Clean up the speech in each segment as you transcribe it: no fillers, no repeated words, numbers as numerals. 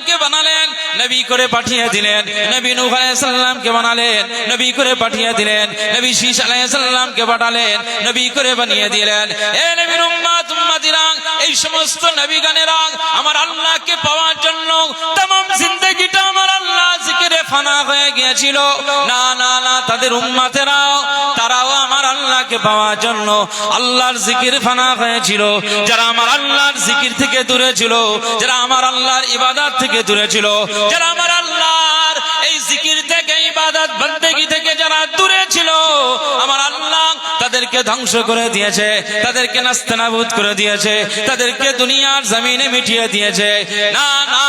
সাল্লামকে বানালেন, নবী করে পাঠিয়ে দিলেন। নবী নূহ আলাইহিস সালামকে বানালেন, নবী করে পাঠিয়ে দিলেন। নবী শীশ আলাইহিস সালামকে পাঠালেন, নবী করে বানিয়ে দিলেন। এ নবীর উম্মত উম্মতিরা, এই সমস্ত নবীগণেরা আমার আল্লাহকে পাওয়ার জন্য तमाम জিন্দেগিটা আমার আল্লাহ জিকিরে ফানা হয়ে গিয়েছিল। না না না, তাদের উম্মতেরাও তারাও আমার আল্লাহকে পাওয়ার জন্য আল্লাহর জিকির ফানা হয়েছিল। যারা আমার আল্লাহর জিকির থেকে দূরে ছিল, যারা আমার আল্লাহর ইবাদত থেকে দূরে ছিল, যারা আমার আল্লাহর এই জিকির থেকে ইবাদত বন্দেগী থেকে যারা দূরে ছিল, আমার আল্লাহ তাদেরকে ধ্বংস করে দিয়েছে, তাদেরকে নাস্তানাবুদ করে দিয়েছে, তাদেরকে দুনিয়ার জমিনে মিটিয়ে দিয়েছে। না না,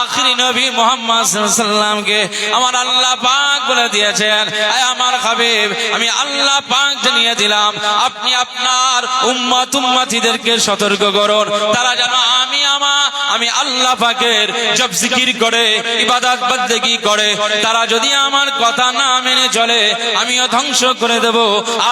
আখিরি নবী মুহাম্মদ সাল্লাল্লাহু আলাইহি ওয়াসাল্লামকে আমার আল্লাহ পাক বলে দিয়েছেন, আয় আমার হাবিব, আমি আল্লাহ পাক জানিয়ে দিলাম, আপনি আপনার উম্মত উম্মতিদেরকে সতর্ক করুন, তারা যেন আমি আল্লাহ পাকের জব জিকির করে ইবাদত বন্দেগী করে তারা যদি আমার কথা না মেনে চলে, আমিও ধ্বংস করে দেব।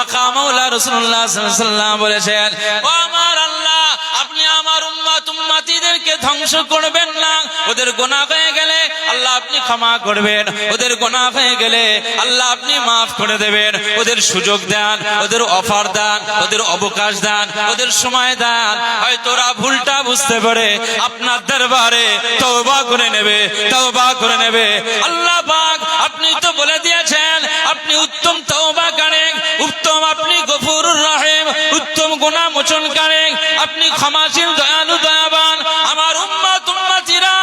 আকা মাওলা রাসূলুল্লাহ সাল্লাল্লাহু আলাইহি ওয়াসাল্লাম বলেছেন, ও আমার আল্লাহ, আপনি আমার উম্মত উম্মতিদেরকে ধ্বংস করবেন না। ওদের গুনাহ হয়ে গেলে আল্লাহ আপনি ক্ষমা করবেন, ওদের গুনাহ হয়ে গেলে আল্লাহ আপনি মাফ করে দেবেন। ওদের সুযোগ দেন, ওদের অফার দেন, ওদের অবকাশ দেন, ওদের সময় দেন। হয়তো ওরা ভুলটা বুঝতে পারে, আপনার দরবারে তওবা করে নেবে, তওবা করে নেবে। আল্লাহ পাক আপনি তো বলে দিয়েছেন, আপনি উত্তম তওবাকারী, উত্তম আপনি গফুরুর রহিম, উত্তম গুনাহ মোচনকারী, আপনি ক্ষমাশীল দয়ালু দয়াবান। আমার উম্মত উম্মতিরা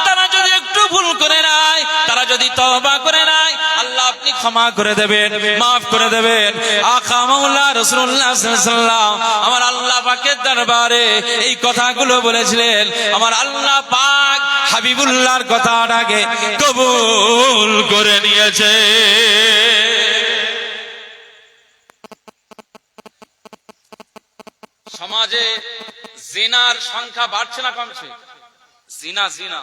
তারা যদি একটু ভুল করে নেয়, তারা যদি তওবা করে নেয়, আল্লাহ আপনি ক্ষমা করে দেবেন, মাফ করে দেবেন। আকা মাওলা রাসূলুল্লাহ সাল্লাল্লাহু আলাইহি ওয়াসাল্লাম আমার আল্লাহ পাকের দরবারে এই কথাগুলো বলেছিলেন। আমার আল্লাহ পাক হাবিবুল্লাহর কথাটাকে কবুল করে নিয়েছে। সমাজে জিনার সংখ্যা বাড়ছে না কমছে? জিনা জিনা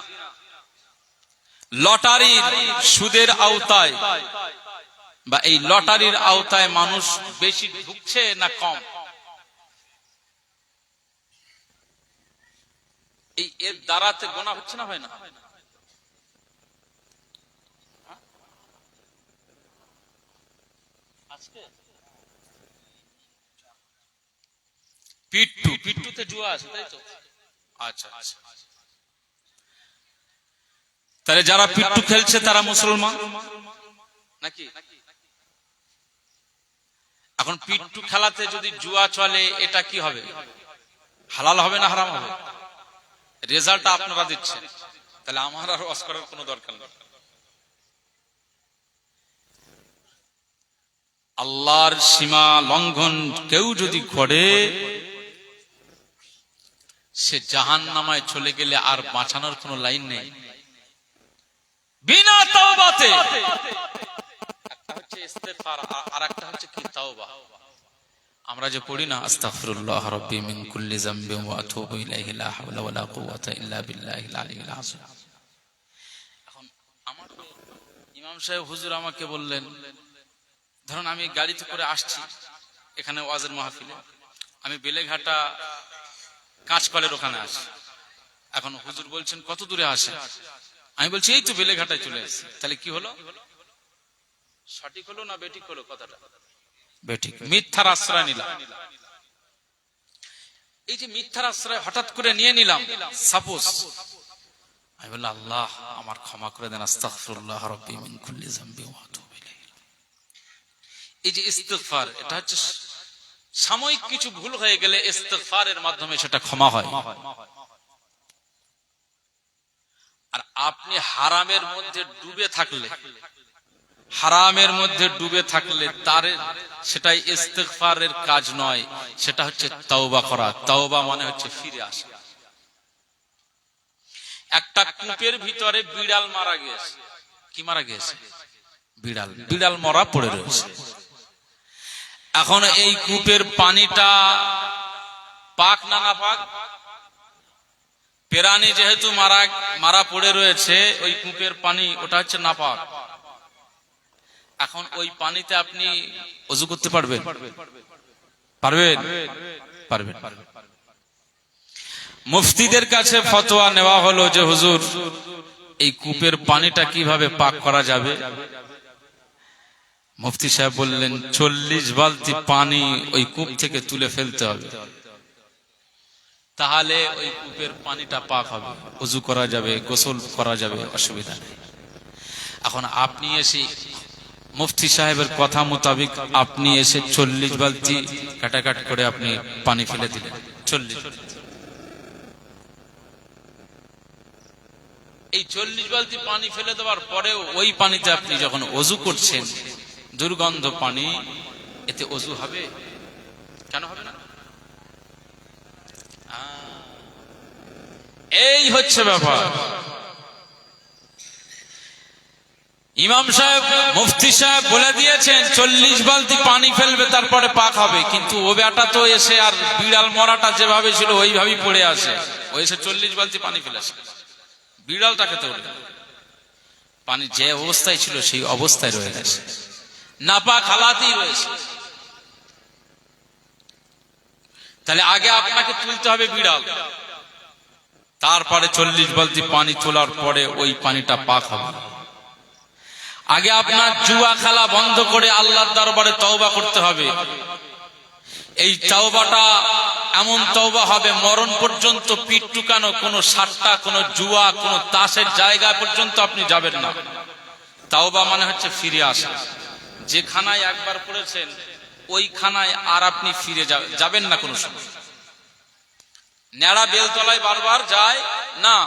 লটারির সুদের আওতায় বা এই লটারির আওতায় মানুষ বেশি ঢুকছে না কম? এই এর দ্বারাতে গোনা হচ্ছে না, হয় না? আজকে পিট্টুতে জুয়া আছে, তাই তো? আচ্ছা আচ্ছা, তাহলে যারা পিট্টু খেলছে তারা মুসলমান নাকি? এখন পিট্টু খেলাতে যদি জুয়া চলে, এটা কি হবে? হালাল হবে না হারাম হবে? রেজাল্টটা আপনারা দিচ্ছেন, তাহলে আমার আর ওয়াজ করার কোনো দরকার নেই। আল্লাহর সীমা লঙ্ঘন কেউ যদি করে, সে জাহান্নামায় চলে গেলে আর বাঁচানোর কোনো লাইন নেই বিনা তাওবাতে। একটা হচ্ছে ইস্তেগফার, আর একটা হচ্ছে কি তাওবা। আমরা যে পড়ি না, আস্তাগফিরুল্লাহ রাব্বি মিন কুল্লি যামবিন ওয়া আতুবু ইলাইহি লা হাওলা ওয়ালা কুওয়াতা ইল্লা বিল্লাহিল আলিয়্যিল আযীম। এখন আমার ইমাম সাহেব হুজুর আমাকে বললেন, ধরুন আমি গাড়িতে করে আসছি এখানে ওয়াজের মাহফিলে, আমি বেলেঘাটা কাঁচকলের ওখানে আসি। এখন হুজুর বলছেন কত দূরে আসে, আমি বলছি এই তো বেলেঘাটায় চলে আসছি। তাহলে কি হলো? সঠিক হলো না বেঠিক হলো? কথাটা বেঠিক। মিথ্যার আশ্রয় নিলাম। এই যে মিথ্যার আশ্রয় হঠাৎ করে নিয়ে নিলাম, সাপোজ আমি বললাম আল্লাহ আমার ক্ষমা করে দেন, আস্তাগফিরুল্লাহ রাব্বি মিন কুল্লি যামবিন ওয়া আতুবু ইলাইহি। এই যে ইস্তিগফার, এটা হচ্ছে সাময়িক কিছু ভুল হয়ে গেলে ইস্তিগফারের মাধ্যমে সেটা ক্ষমা হয়। আর আপনি হারামের মধ্যে ডুবে থাকলে, হারামের মধ্যে ডুবে থাকলে তার সেটাই ইস্তিগফারের কাজ নয়, সেটা হচ্ছে তাওবা করা। তাওবা মানে হচ্ছে ফিরে আসা। একটা কূপের ভিতরে বিড়াল মারা গিয়েছে। কি মারা গিয়েছে? বিড়াল। বিড়াল মরা পড়ে রয়েছে। এখন এই কূপের পানিটা পাক না না পাক? প্রাণী যেহেতু মারা পড়ে রয়েছে, ওই কূপের পানি ওটা হচ্ছে নাপাক। এখন ওই পানিতে আপনি ওযু করতে পারবেন? পারবেন? পারবেন। মুফতিদের কাছে ফতোয়া নেওয়া হলো যে হুজুর এই কূপের পানিটা কিভাবে পাক করা যাবে। মুফতি সাহেব বললেন 40 বালতি পানি ওই কূপ থেকে তুলে ফেলতে হবে, তাহলে ওই কূপের পানিটা পাক হবে, ওযু করা যাবে, গোসল করা যাবে, অসুবিধা নেই। এখন আপনি এসে মুফতি সাহেবের কথা মোতাবেক আপনি এসে 40 বালতি কাটাকাট করে আপনি পানি ফেলে দিলেন। 40 এই 40 বালতি পানি ফেলে দেওয়ার পরেও ওই পানিতে আপনি যখন ওযু করছেন, দুর্গন্ধ পানি, এতে ওযু হবে? কেন হবে না? এই হচ্ছে ব্যাপার। ইমাম সাহেব, মুফতি সাহেব বলে দিয়েছেন 40 বালতি পানি ফেলবে তারপরে পাক হবে, কিন্তু ও বেটা তো এসে আর বিড়াল মরাটা যেভাবে ছিল ওইভাবেই পড়ে আসে, ও এসে 40 বালতি পানি ফেলে আসে, বিড়ালটাকে তো পানি যে অবস্থায় ছিল সেই অবস্থায় রয়ে গেছে, নাপাক হালাতেই রয়েছে। তাহলে আগে আপনাকে তুলতে হবে বিড়াল, তারপরে 40 বালতি পানি তোলার পরে ওই পানিটা পাক হবে। আগে আপনার জুয়া খেলা বন্ধ করে আল্লাহর দরবারে তওবা করতে হবে। এই তওবাটা এমন তওবা হবে মরণ পর্যন্ত পিঠ টুকানো, কোনো সাট্টা, কোনো জুয়া, কোনো তাসের জায়গা পর্যন্ত আপনি যাবেন না। তওবা মানে হচ্ছে ফিরে আসা। যে খানায় একবার পড়েছেন ওই খানায় আর আপনি ফিরে যাবেন না কোনো সময়। নেড়া বেলতলায় বারবার যায় না,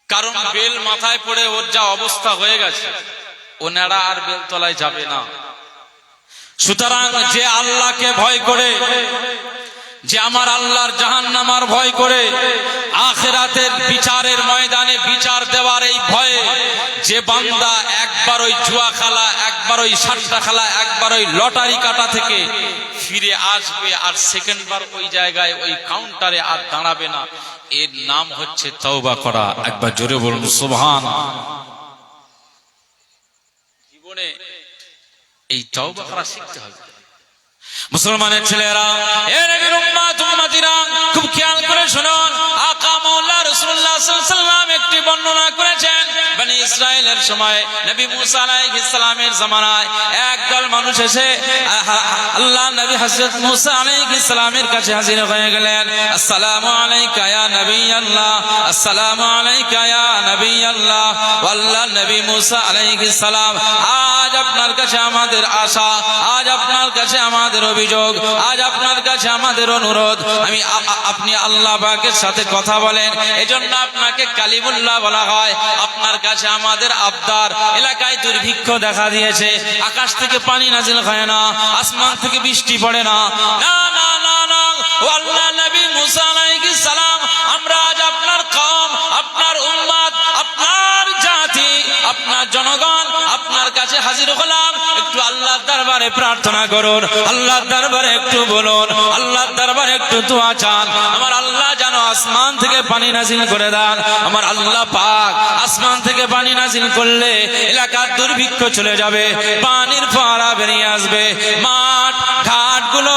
কারণ বেল মাথায় পড়ে ওর যা অবস্থা হয়ে গেছে, ও নেড়া আর বেলতলায় যাবে না। সুতরাং যে আল্লাহকে ভয় করে, যে আমার আল্লাহর জাহান্নামার ভয় করে, আখিরাতের বিচারের ময়দানে বিচার দেওয়ার এই ভয়ে যে বান্দা একবার ওই জুয়া খেলা, একবার ওই সাট্টা খেলা, একবার ওই লটারি কাটা থেকে ফিরে আসবে আর সেকেন্ডবার ওই জায়গায় ওই কাউন্টারে আর দাঁড়াবে না, এর নাম হচ্ছে তওবা করা। একবার জোরে বলুন সুবহানাল্লাহ। জীবনে এই তওবা করা শিখতে হবে। মুসলমানের ছেলেরা, এ নবীর উম্মত উম্মতিরা, খুব খেয়াল করে শুনুন। আকা মাওলা রাসূলুল্লাহ সাল্লাল্লাহু আলাইহি ওয়াসাল্লাম একটি বর্ণনা করেছেন। বনি ইসরাইলের সময় নবী মুসা আলাইহিস সালামের জামানায় একদল মানুষ এসে আল্লাহ নবী হযরত মুসা আলাইহিস সালামের কাছে হাজির হয়ে গেলেন। আসসালামু আলাইকা ইয়া নবী আল্লাহ, আসসালামু আলাইকা ইয়া নবী আল্লাহ। আল্লাহ নবী মুসা আলাইহিস সালাম, আজ আপনার কাছে আমাদের আশা, আজ আপনার কাছে আমাদের অভিযোগ, আজ আপনার কাছে আমাদের অনুরোধ, আপনি আল্লাহ পাকের সাথে কথা বলেন, এজন্য আপনাকে কালিমুল্লাহ বলা হয়। আপনার কাছে আমাদের আবদার, এলাকায় দুর্ভিক্ষ দেখা দিয়েছে, আকাশ থেকে পানি নাজিল হয় না, আসমান থেকে বৃষ্টি পড়ে না। না না না না, ও আল্লাহ নবী মুসা আলাইহিস সালাম, আমরা আজ আপনার কওম, আপনার উম্মত, আপনার জাতি, আপনার জনগণ আপনার কাছে হাজির হলাম। একটু আল্লাহর দরবারে প্রার্থনা করুন, আল্লাহর দরবারে একটু বলুন, আল্লাহর দরবারে একটু দোয়া চান। আমার আল্লাহ যেন আসমান থেকে পানি নাজিল করে দেন। আমার আল্লাহ পাক আসমান থেকে পানি নাজিল করলে এলাকার দুর্ভিক্ষ চলে যাবে, পানির ফোয়ারা বেরিয়ে আসবে, মাঠ ঘাটগুলো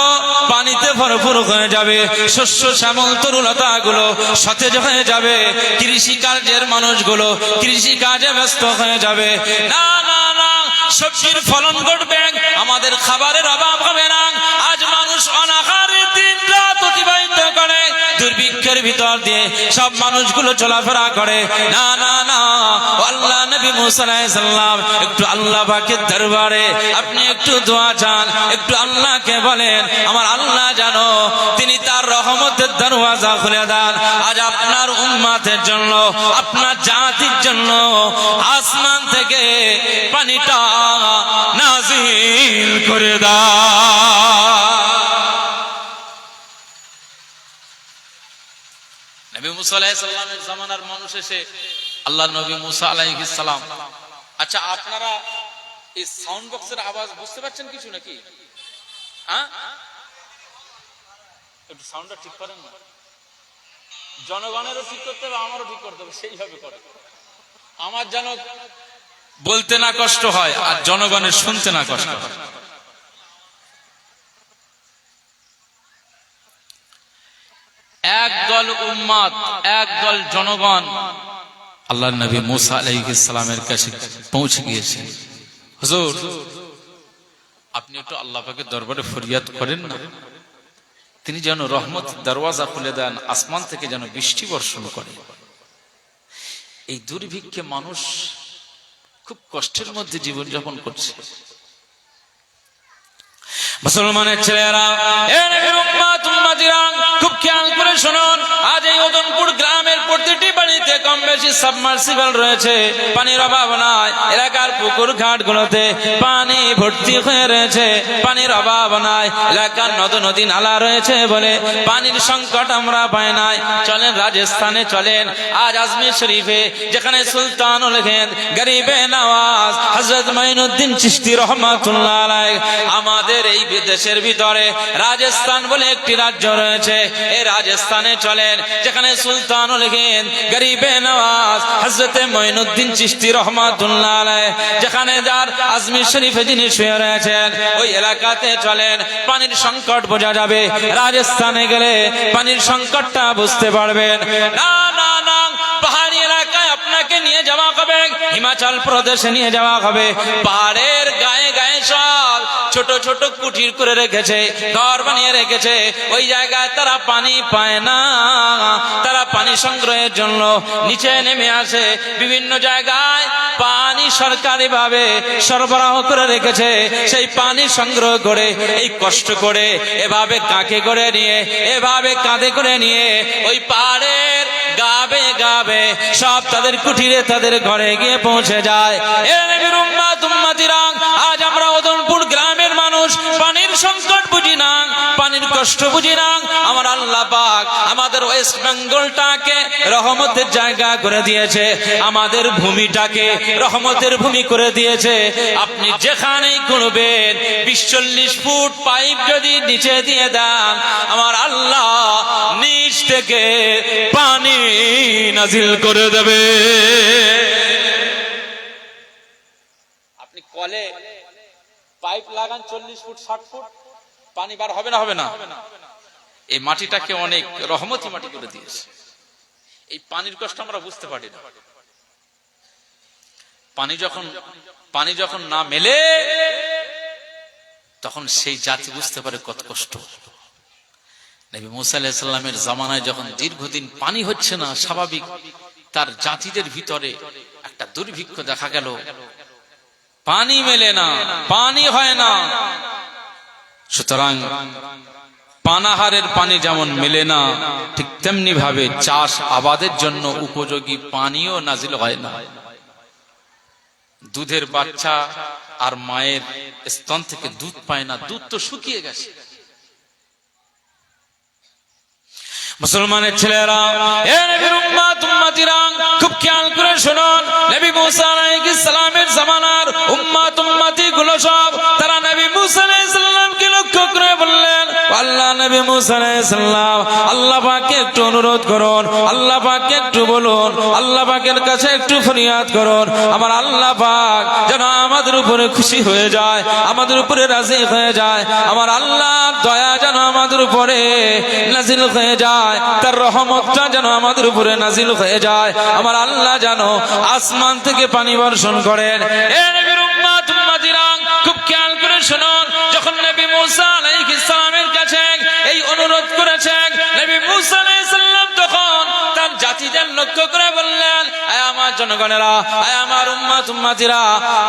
পানিতে ভরপুর হয়ে যাবে, শস্য শ্যামল তরুলতা গুলো সতেজ হয়ে যাবে, কৃষি কার্যের মানুষগুলো কৃষি কাজে ব্যস্ত হয়ে যাবে। না না না, সবজির ফলন ঘটবে, আমাদের খাবারের অভাব হবে না। আজ মানুষ অনাহারে দিন রাত অতিবাহিত করে, দুর্ভিক্ষের ভিতর দিয়ে সব মানুষগুলো চলাফেরা করে। না না না, আল্লাহ নবী মুসা আলাইহিস সালাম, একটু আল্লাহ পাকের দরবারে আপনি একটু দোয়া চান, একটু আল্লাহকে বলেন আমার আল্লাহ জানো তিনি তার রহমতের দরওয়াজা খুলে দেন। আজ আপনার উম্মতের জন্য, আপনার জাতির জন্য আসমান থেকে পানিটা নাজিল করে দাও। নবী মুসা আলাইহিস সালামের জামানার মানুষ এসে আল্লাহ নবী মুসা আলাইহিস সালাম, আচ্ছা আপনারা এই সাউন্ড বক্সের আওয়াজ বুঝতে পাচ্ছেন কিছু নাকি? হ্যাঁ, একটু সাউন্ডটা ঠিক করেন না। জনগণেরও ঠিক করতে হবে, আমারও ঠিক করতে হবে, সেইভাবে করে আমার যেন বলতে না কষ্ট হয় আর জনগণের শুনতে না কষ্ট হয়। একদল উম্মত, একদল জনগণ আল্লাহর নবী মুসা আলাইহিস সালামের কাছে পৌঁছে গিয়েছেন। হুজুর, আপনি একটু আল্লাহ পাকের দরবারে ফরিয়াদ করেন না, তিনি যেন রহমত দরওয়াজা খুলে দেন, আসমান থেকে যেন বৃষ্টি বর্ষণ করে। এই দুর্ভিক্ষে মানুষ খুব কষ্টের মধ্যে জীবনযাপন করছে। মুসলমানের ছেলেরা, এ নবীর উম্মত উম্মতিরা, খুব খেয়াল করে শুনুন। আজ এই ওদনপুর গ্রামের প্রতিটি বাড়িতে কম বেশি সাবমার্সিবল রয়েছে, পানির অভাব নাই। এলাকার পুকুর ঘাট গুলোতে পানি ভর্তি হয়ে রয়েছে, পানির অভাব নাই। এলাকার নদ নদী নালা রয়েছে বলে পানির সংকট আমরা পাই নাই। চলেন রাজস্থানে, চলেন আজ আজমির শরীফে, যেখানে সুলতানুল হিন্দ গরিবে নওয়াজ হযরত মঈনুদ্দিন চিশতি রহমাতুল্লাহ আলাইহি, আমাদের এই দেশের ভিতরে রাজস্থান বলে একটি রাজ্য রয়েছে। এই রাজস্থানে চলেন, যেখানে সুলতানুল হিন্দ গরিবে নওয়াজ হযরত মঈনুদ্দিন চিশতি রহমাতুল্লাহ আলাইহি, যেখানে যার আজমির শরীফে যিনি শুয়ে রয়েছেন, ওই এলাকাতে চলেন। পানির সংকট বোঝা যাবে, রাজস্থানে গেলে পানির সংকটটা বুঝতে পারবেন। না না না, পাহাড়ি এলাকায় আপনাকে নিয়ে যাওয়া হবে, হিমাচল প্রদেশে নিয়ে যাওয়া হবে। পাহাড়ের গায়ে গায়ে সব ছোট ছোট কুটির করে রেখেছে, ঘর বানিয়ে রেখেছে। ওই জায়গায় তারা পানি পায় না, তারা পানি সংগ্রহের জন্য নিচে নেমে আসে। বিভিন্ন জায়গায় পানি সরকারি ভাবে সরবরাহ করে রেখেছে, সেই পানি সংগ্রহ করে এই কষ্ট করে এভাবে কাকে করে নিয়ে, এভাবে কাঁধে করে নিয়ে ওই পাহাড়ের গাবে গাবে সব তাদের কুটিরে, তাদের ঘরে গিয়ে পৌঁছে যায়। এ নবীর উম্মত উম্মতিরা, আজ আমরা ওদনপুর গ্রামের মানুষ পানির সংকট বুঝি না, পানির কষ্ট বুঝি না। আমার আল্লাহ পাক আমাদের ওয়েস্ট বেঙ্গলটাকে রহমতের জায়গা করে দিয়েছে, আমাদের ভূমিটাকে রহমতের ভূমি করে দিয়েছে। আপনি যেখানেই খুঁড়বেন 20-40 ফুট পাইপ যদি নিচে দিয়ে দেন, আমার আল্লাহ নিচ থেকে পানি নাজিল করে দেবে। আপনি কলে পাইপ লাগান 40 ফুট 60 ফুট, পানি বার হবে না? হবে না। এই মাটিটাকে অনেক রহমতি মাটি করে দিয়েছে। এই পানির কষ্ট আমরা বুঝতে পারি না। পানি যখন না মেলে, তখন সেই জাতি বুঝতে পারে কত কষ্ট। নবী মুসা আলাইহিস সালামের জামানায় যখন দীর্ঘদিন পানি হচ্ছে না, স্বাভাবিক তার জাতিদের ভিতরে একটা দুর্ভিক্ষ দেখা গেল। পানি মেলে না, পানি হয় না। সুতরাং পানাহারের পানি যেমন মেলে না, ঠিক তেমনি ভাবে চাষ আবাদের জন্য উপযোগী পানিও নাজিল হয় না। দুধের বাচ্চা আর মায়ের স্তন থেকে দুধ পায় না, দুধ তো শুকিয়ে গেছে। মুসলমানের ছেলেরা, এ নবীর উম্মত উম্মতিরা, খুব খেয়াল করে শুনুন। নবী মুসা আলাইহিস সালামের জামানার উম্মত উম্মতি গুলো সব তারা নবী মুসা আলাইহিস সালামকে লক্ষ্য করে বললেন, আল্লাহ নবী মুসা আলাইহিস সালাম, আল্লাহ পাককে একটু অনুরোধ করুন, আল্লাহ পাককে একটু বলুন, আল্লাহ পাকের কাছে একটু ফরিয়াদ করুন, আমার আল্লাহ পাক যেন আমাদের উপরে খুশি হয়ে যায়, আমাদের উপরে রাজি হয়ে যায়, আমার আল্লাহর দয়া যেন আমাদের উপরে নাজিল হয়ে যায়, তার রহমতটা যেন আমাদের উপরে নাজিল হয়ে যায়, আমার আল্লাহ যেন আসমান থেকে পানি বর্ষণ করেন। এ নবীর উম্মত উম্মতিরা, খুব খেয়াল করে শুনুন। যখন নবী মুসা আলাইহিস সালামের কাছে এই অনুরোধ করেছেন, নবী মুসা আলাইহিস সালাম তখন তার জাতিদের লক্ষ্য করে বললেন, আয় আমার জনগণেরা, আয় আমার উম্মত উম্মতিরা,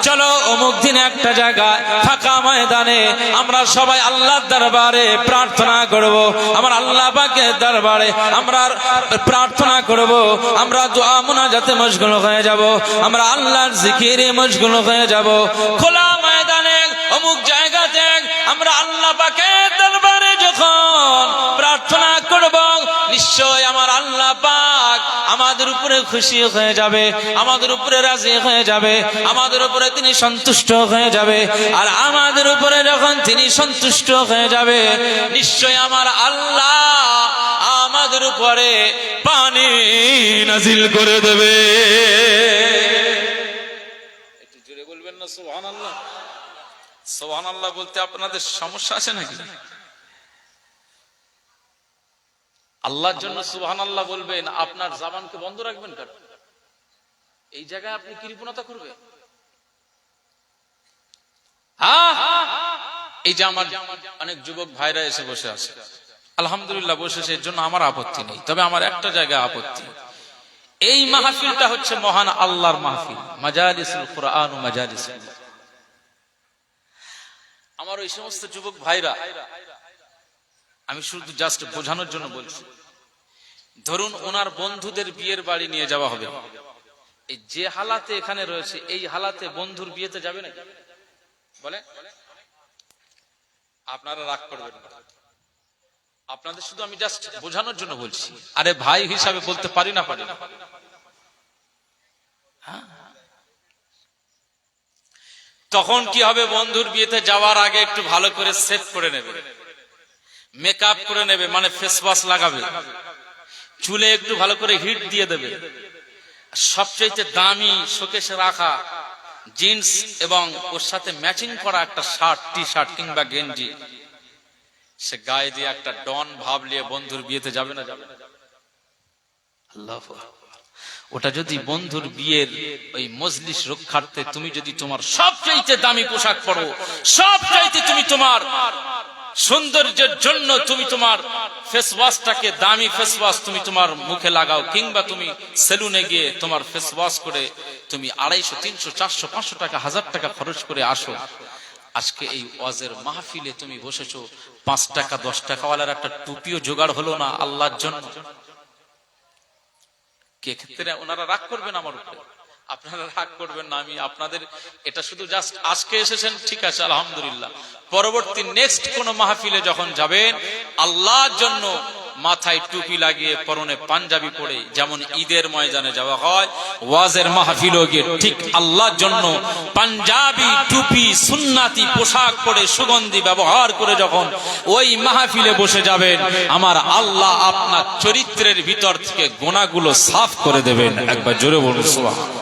চলো অমুক দিনে একটা জায়গায় ফাঁকা ময়দানে আমরা সবাই আল্লাহর দরবারে প্রার্থনা করব, আমার আল্লাহ পাকের দরবারে আমরা প্রার্থনা করব, আমরা দোয়া মুনাজাতে মশগুল হয়ে যাব, আমরা আল্লাহর জিকিরে মশগুল হয়ে যাব। খোলা ময়দানে অমুক জায়গাতে আমরা আল্লাহ পাকের দরবারে যখন প্রার্থনা করব, নিশ্চয় আমার আল্লাহ পাক আমাদের উপরে খুশি হয়ে যাবে, আমাদের উপরে রাজি হয়ে যাবে, আমাদের উপরে তিনি সন্তুষ্ট হয়ে যাবে। আর আমাদের উপরে যখন তিনি সন্তুষ্ট হয়ে যাবে, নিশ্চয় আমার আল্লাহ আমাদের উপরে পানি নাজিল করে দেবে। একটু জোরে বলবেন না সুবহানাল্লাহ? সুবহানাল্লাহ বলতে আপনাদের সমস্যা আছে নাকি? আল্লাহর জন্য সুবহানাল্লাহ বলবেন, আপনার জবানকে বন্ধ রাখবেন কেন? এই জায়গায় আপনি কৃপণতা করবেন? এই যে আমার অনেক যুবক ভাইরা এসে বসে আছে, আলহামদুলিল্লাহ বসেছে, এর জন্য আমার আপত্তি নেই। তবে আমার একটা জায়গায় আপত্তি, এই মাহফিলটা হচ্ছে মহান আল্লাহর মাহফিল, মাজালিসুল কুরআন ও মাজালিসুল। আমার ওই সমস্ত যুবক ভাইরা, আমি শুধু জাস্ট বোঝানোর জন্য বলছি, ধরুন ওনার বন্ধুদের বিয়ের বাড়ি নিয়ে যাওয়া হবে, এই যে হালাতে এখানে রয়েছে, এই হালাতে বন্ধুর বিয়েতে যাবে নাকি? বলে আপনারা রাগ করবেন না, আপনাদের শুধু আমি জাস্ট বোঝানোর জন্য বলছি। আরে ভাই হিসাবে বলতে পারি না, পারি না। তখন কি হবে, বন্ধুর বিয়েতে যাওয়ার আগে একটু ভালো করে সেভ করে নেবে, মেকআপ করে নেবে, মানে ফেস ওয়াশ লাগাবে, চুলে একটু ভালো করে হিট দিয়ে দেবে, সবচেয়ে দামি শোকেসে রাখা জিন্স এবং ওর সাথে ম্যাচিং করা একটা শার্ট, টি শার্ট কিংবা গেঞ্জি, সে গায়ে দিয়ে একটা ডন ভাব নিয়ে বন্ধুর বিয়েতে যাবে না? যাবে না? আল্লাহু আকবার। ওটা যদি বন্ধুর বিয়ের ওই মজলিস রক্ষার্থে তুমি যদি তোমার সবচাইতে দামি পোশাক পরো, সবচাইতে তুমি তোমার সৌন্দর্যের জন্য তুমি তোমার ফেস ওয়াশটাকে, দামি ফেস ওয়াশ তুমি তোমার মুখে লাগাও, কিংবা তুমি সেলুনে গিয়ে তোমার ফেস ওয়াশ করে তুমি 250, 300, 400, 500 টাকা, 1000 টাকা খরচ করে আসো, আজকে এই ওয়াজের মাহফিলে তুমি বসেছো, 5 টাকা 10 টাকাওয়ালার একটা টুপিও জোগাড় হলো না আল্লাহর জন্য। কে ক্ষেত্রে ওনারা রাগ করবেন আমার উপরে? আপনারা রাগ করবেন না, আমি আপনাদের এটা শুধু জাস্ট আজকে এসেছেন, ঠিক আছে আলহামদুলিল্লাহ, পরবর্তী নেক্সট কোন মাহফিলে যখন যাবেন, আল্লাহর জন্য মাথায় টুপি লাগিয়ে পরনে পাঞ্জাবি পরে যেমন ঈদের ময়দানে যাওয়া হয়, ওয়াজের মাহফিলও গিয়ে ঠিক আল্লাহর জন্য পাঞ্জাবি টুপি সুন্নাতি পোশাক পরে সুগন্ধি ব্যবহার করে যখন ওই মাহফিলে বসে যাবেন, আমার আল্লাহ আপনার চরিত্রের ভিতর থেকে গুনাহগুলো সাফ করে দেবেন। একবার জোরে বলুন সুবহানাল্লাহ।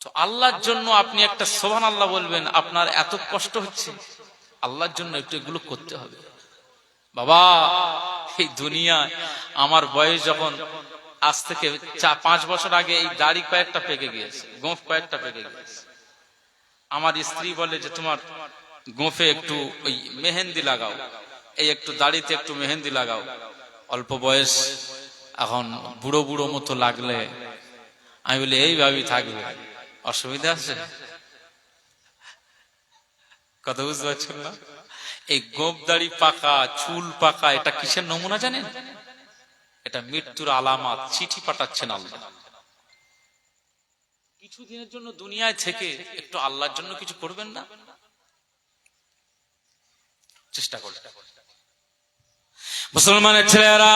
তো আল্লাহর জন্য আপনি একটা সুবহানাল্লাহ বলবেন, আপনার এত কষ্ট হচ্ছে, আল্লাহর জন্য একটু এগুলো করতে হবে। বাবা, এই দুনিয়ায় আমার বয়স যখন আজ থেকে 4-5 বছর আগে এই দাড়ি কয়েকটা পেকে গিয়েছে, গোঁফ কয়েকটা পেকে গিয়েছে, আমার স্ত্রী বলে যে তোমার গোঁফে একটু ওই মেহেন্দি লাগাও, এই একটু দাড়িতে একটু মেহেন্দি লাগাও। অল্প বয়স, এখন বুড়ো বুড়ো মতো লাগলে আমি বলি এইভাবেই থাকবে, অসুবিধা আছে? কথা বুঝতে পারছেন না? এই গোঁফ দাড়ি পাকা, চুল পাকা, এটা কিসের নমুনা জানেন? এটা মৃত্যুর আলামত, চিঠি পাঠাচ্ছেন আল্লাহ। কিছুদিনের জন্য দুনিয়ায় থেকে একটু আল্লাহর জন্য কিছু করবেন না? চেষ্টা করবেন। মুসলমানের ছেলেরা,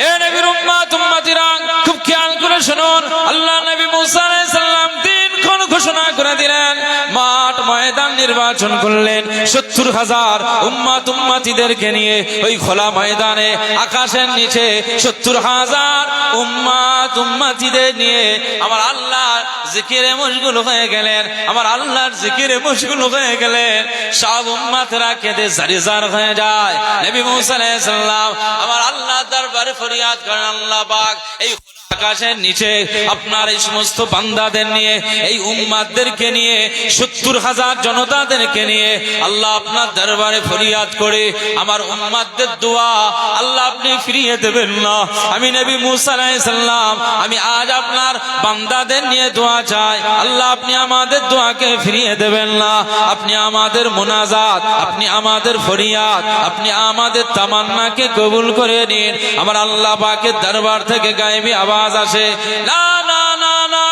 এ নবীর উম্মত উম্মতিরা, খুব খেয়াল করে শুনুন, আল্লাহ নবী মুসা আলাইহিস সালাম দিনক্ষণ ঘোষণা করে দিলেন, মাঠ ময়দান নির্বাচন করলেন, 70,000 উম্মত উম্মতিদেরকে নিয়ে ওই খোলা ময়দানে আকাশের নিচে 70,000 উম্মত উম্মতিদের নিয়ে আমার আল্লাহ জিকিরে মশগুল হয়ে গেলেন, আমার আল্লাহর জিকিরে মশগুল হয়ে গেলেন। সব উম্মতরা কেঁদে জারিজার হয়ে যায়। নবী মুসা আলাইহিস সালাম আমার আল্লাহ দরবারে ফরিয়াদ করেন, আল্লাহ পাক এই আকাশের নিচে আপনার এই সমস্ত বান্দাদের নিয়ে, এই উম্মাতদেরকে নিয়ে, 70,000 জনতাদেরকে নিয়ে আল্লাহ আপনার দরবারে ফরিয়াদ করে আমার উম্মাতদের দোয়া আল্লাহ আপনি ফিরিয়ে দেবেন না। আমি নবী মুসা আলাইহিস সালাম, আমি আজ আপনার বান্দাদের নিয়ে দোয়া চাই, আল্লাহ আপনি আমাদের দোয়াকে ফিরিয়ে দেবেন না। আপনি আমাদের মুনাজাত, আপনি আমাদের ফরিয়াদ, আপনি আমাদের তামান্নাকে কবুল করে নিন। আমার আল্লাহ পাকের দরবার থেকে গায়েবী আওয়াজ আসে, না না না না,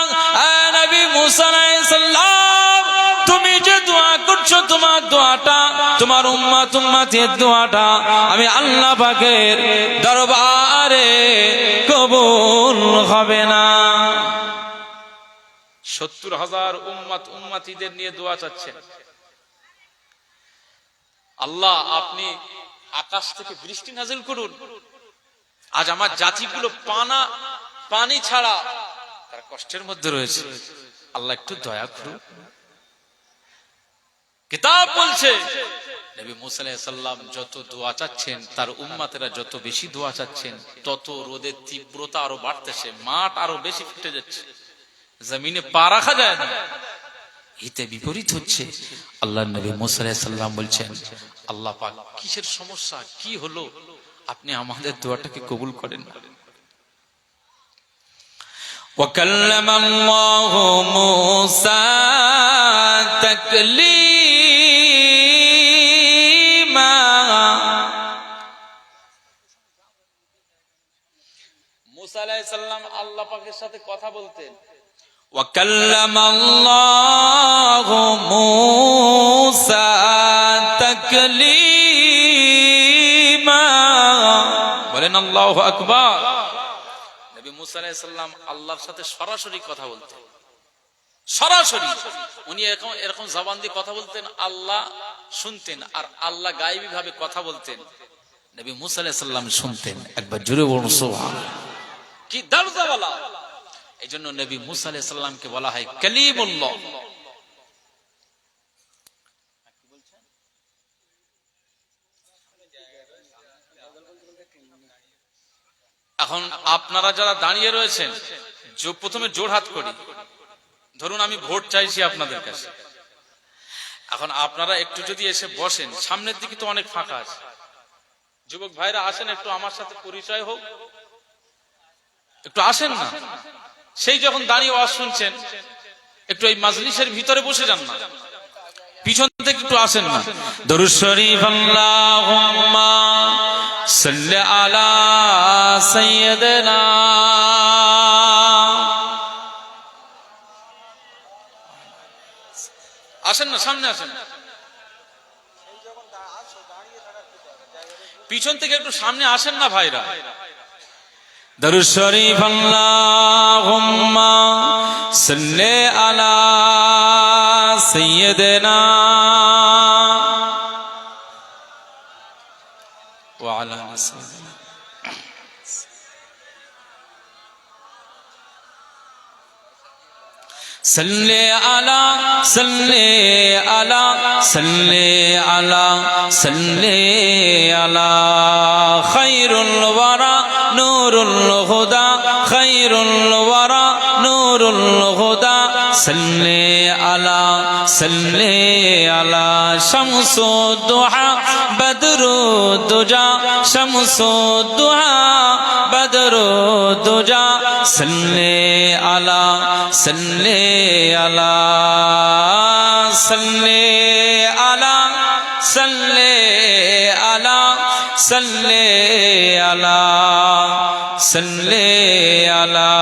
নবী মুসা আলাইহিস সালাম, তুমি যে দোয়া করছো, তোমার দোয়াটা, তোমার উম্মত উম্মতের দোয়াটা আমি আল্লাহ পাকের দরবারে কবুল হবে না। 70,000 উম্মত উম্মতিদের নিয়ে দোয়া চাচ্ছেন, আল্লাহ আপনি আকাশ থেকে বৃষ্টি নাজিল করুন। আজ আমার জাতিগুলো পানি ছাড়া তারা কষ্টের মধ্যে রয়েছে, আল্লাহ একটু দয়া করুন। কিতাব বলছে নবী মুসা আলাইহিস সালাম যত দোয়া চাচ্ছেন, তার উম্মতেরা যত বেশি দোয়া চাচ্ছেন, তত রোদের তীব্রতা আরো বাড়তেছে, মাঠ আরো বেশি ফেটে যাচ্ছে, জমিনে পা রাখা যায় না। হিতে বিপরীত হচ্ছে। আল্লাহ নবী মুসা আলাইহিস সালাম বলছেন, আল্লাহ পাক কিসের সমস্যা, কি হলো, আপনি আমাদের দোয়াটাকে কবুল করেন। وَكَلَّمَ اللَّهُ مُوسَى تَكْلِيمًا মুসা আলাইহিস সালাম আল্লাহ পাকের সাথে কথা বলতেন। وَكَلَّمَ اللَّهُ مُوسَى تَكْلِيمًا বলেন আল্লাহু আকবার। নবী মুসা আলাইহিস সালাম আল্লাহর সাথে সরাসরি কথা বলতেন, সরাসরি। উনি এরকম জবান দিয়ে কথা বলতেন, আল্লাহ শুনতেন, আর আল্লাহ গায়েবী ভাবে কথা বলতেন, নবী মুসা আলাইহিস সালাম শুনতেন। একবার জোরে বলুন সুবহানাল্লাহ। কি দরজাওয়ালা! এইজন্য নবী মুসা আলাইহিস সালামকে বলা হয় কালিমুল্লাহ। এখন আপনারা যারা দাঁড়িয়ে রয়েছেন, প্রথমে জোড়হাত করি। ধরুন আমি ভোট চাইছি আপনাদের কাছে, এখন আপনারা একটু যদি এসে বসেন, সামনের দিকে তো অনেক ফাঁকা আছে, যুবক ভাইরা আসেন, একটু আমার সাথে পরিচয় হোক, একটু আসেন না। সেই যখন দাঁড়িয়ে ওয়াজ শুনছেন, একটু এই মাজলিসের ভিতরে বসে যান না, পিছন থেকে একটু আসেন না। দরুদ শরীফ আল্লাহুম্মা সাল্লি আলা সাইয়্যিদিনা, আসেন না, সামনে আসেন, পিছন থেকে একটু সামনে আসেন না ভাইরা। দরুদ শরীফ আল্লাহুম্মা সাল্লি আলা সাইয়্যিদিনা ওয়া আলা সাইয়্যিদিনা। সাল্লি আলা সাল্লি আলা সাল্লি আলা সাল্লি আলা খায়রুল ওয়ারা নূরুল হুদা খায়রুল ওয়ারা নূরুল হুদা সাল্লি আলা সাল্লি আলা শামসুদ দুহা বদরুদ দুজা শামসুদ দুহা বদরুদ দুজা সাল্লি আলা সাল্লি আলা সাল্লি আলা সাল্লি আলা সাল্লি আলা সাল্লি আলা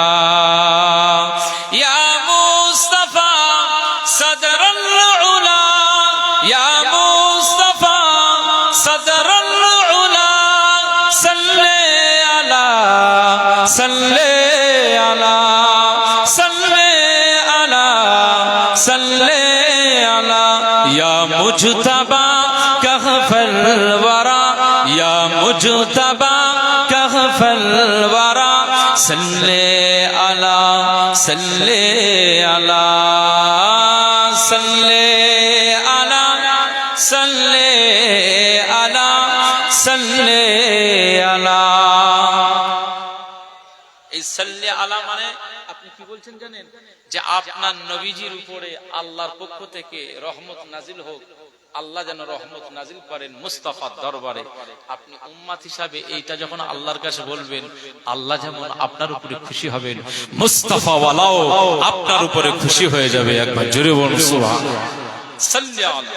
ইয়া মুস্তাফা সদরুল উলা ইয়া মুস্তাফা সদরুল উলা সাল্লি আলা সাল্লি আলা সাল্লি আলা সাল্লি আলা ইয়া মুজতাবা কাহফল ওয়ারা ইয়া মুজতাবা কাহফল ওয়ারা সাল্লি আলা সাল্লি আলা সাল্লি আলা সাল্লি আলা সাল্লি আলা। এই সাল্লি আলা মানে আপনি কি বলছেন জানেন? যে আপনার নবীজির উপরে আল্লাহর পক্ষ থেকে রহমত নাজিল হোক, আল্লাহ যেন রহমত নাজিল করেন মুস্তাফার দরবারে। আপনি উম্মত হিসাবে এইটা যখন আল্লাহর কাছে বলবেন, আল্লাহ যেমন আপনার উপরে খুশি হবেন, মুস্তাফা ওয়ালাও আপনার উপরে খুশি হয়ে যাবে। একবার জোরে বলুন সুবহানাল্লাহ। সাল্লি আলা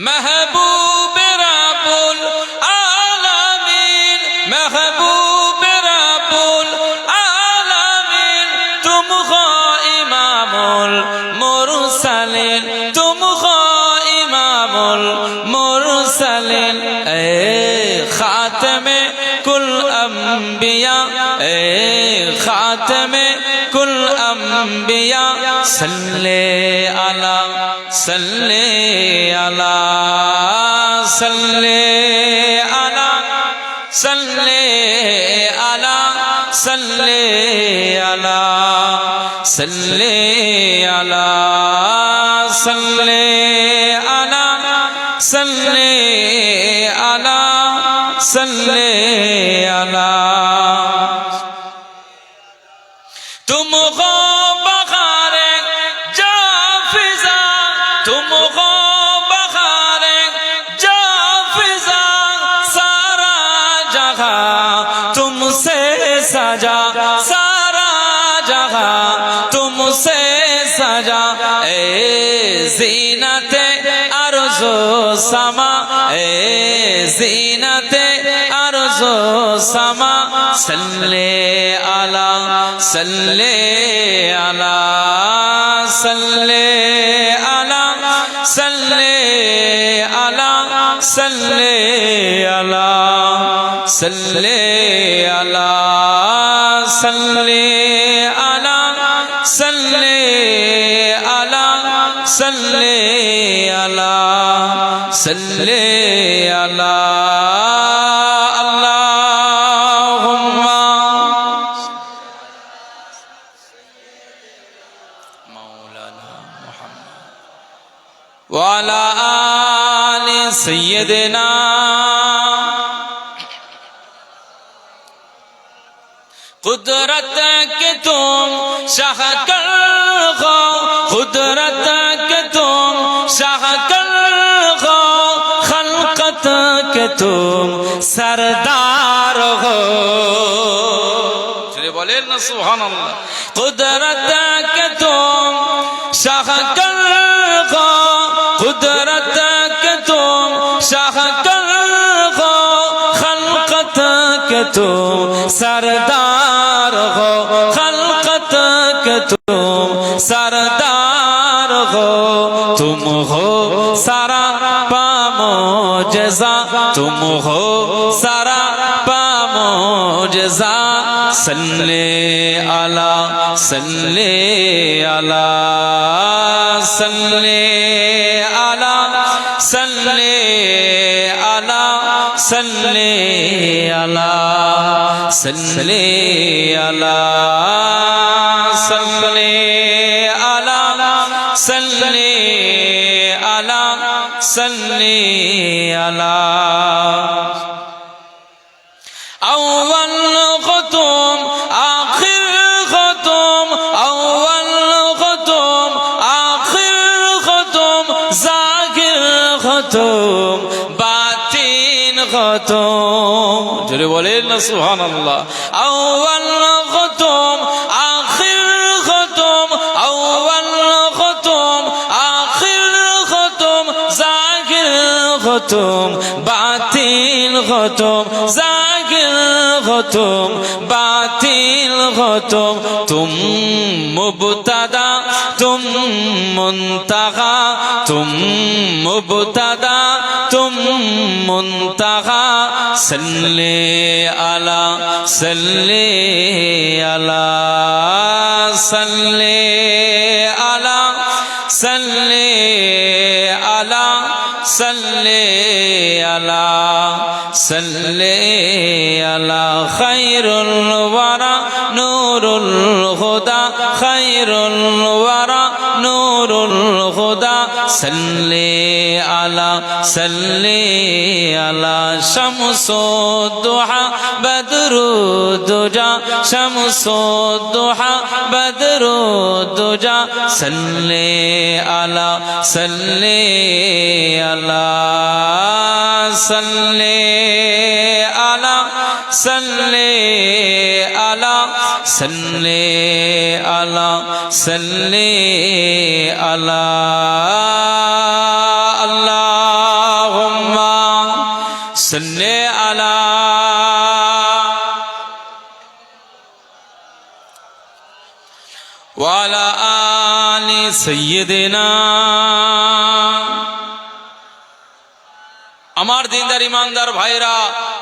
महबूब रब्बुल आलमीन महबूब रब्बुल आलमीन तुम हो इमामुल मुरसलीन तुम हो इमामुल मुरसलीन ए खातमे कुल अंबिया ए खातमे कुल अंबिया सल्ले अला सल्ले अला सल्ले अला सल्ले अला सल्ले अला সাল্লি আলা সাল্লি আলা সাল্লি আলা সাল্লি আলা तुमको बखारे जा फिजा तुमको बखारे जा फिजा सारा जहां तुमसे सजा सारा जहां तुमसे सजा ए जीनते अर्ज़ो समा ए जीनते अर्ज़ो समा सल्ले अला सल्ले अला सल्ले अला सल्ले अला सल्ले अला सल्ले अला सल्ले अला सल्ले अला सल्ले अला सल्ले अला वाला आले सैयदना कुदरत के तुम शाहकर हो कुदरत के तुम शाहकर हो खलकत के तुम सरदार हो चलिए बोले ना सुभान अल्लाह कुदरत के तुम शाहकर हो कुदरत के तुम शाहकर हो खलकत के तुम सरदार हो खलकत के तुम सरदार हो तुम हो सारा पामोजज़ा तुम हो सारा पामोजज़ा सल्ले अला सल्ले अला सल्ले अला सल्ले अला सल्ले अला सल्ले अला सल्ले अला सल्ले अला सल्ले अला अव्वल को तुम आखिर को तुम अव्वल को तुम आखिर को तुम जाहिर को तुम बातिन को तुम जोरे बोले ना सुभान अल्लाह अव्वल को तुम आखिर को तुम अव्वल को तुम आखिर को तुम जाहिर को तुम बातिन को तुम हो तुम बातिल हो तुम मुब्तदा तुम मुंतहा तुम मुब्तदा तुम मुंतहा सल्ले अला सल्ले अला सल्ले अला सल्ले अला सल्ले अला सल्ले अला खैरुल वरा नूरुल हुदा खैरुल वरा नूरुल हुदा सल्ले अला शम्सुद्दुहा बदरुद्दुजा शम्सुद्दुहा बदरुद्दुजा सल्ले अला सल्ले अला सल्ले अला सल्ले अला सल्ले अला सल्ले अला अल्लाहुम्मा सल्ले अला वाला आले सय्यदना আমার দিনদার ইমানদার ভাইরা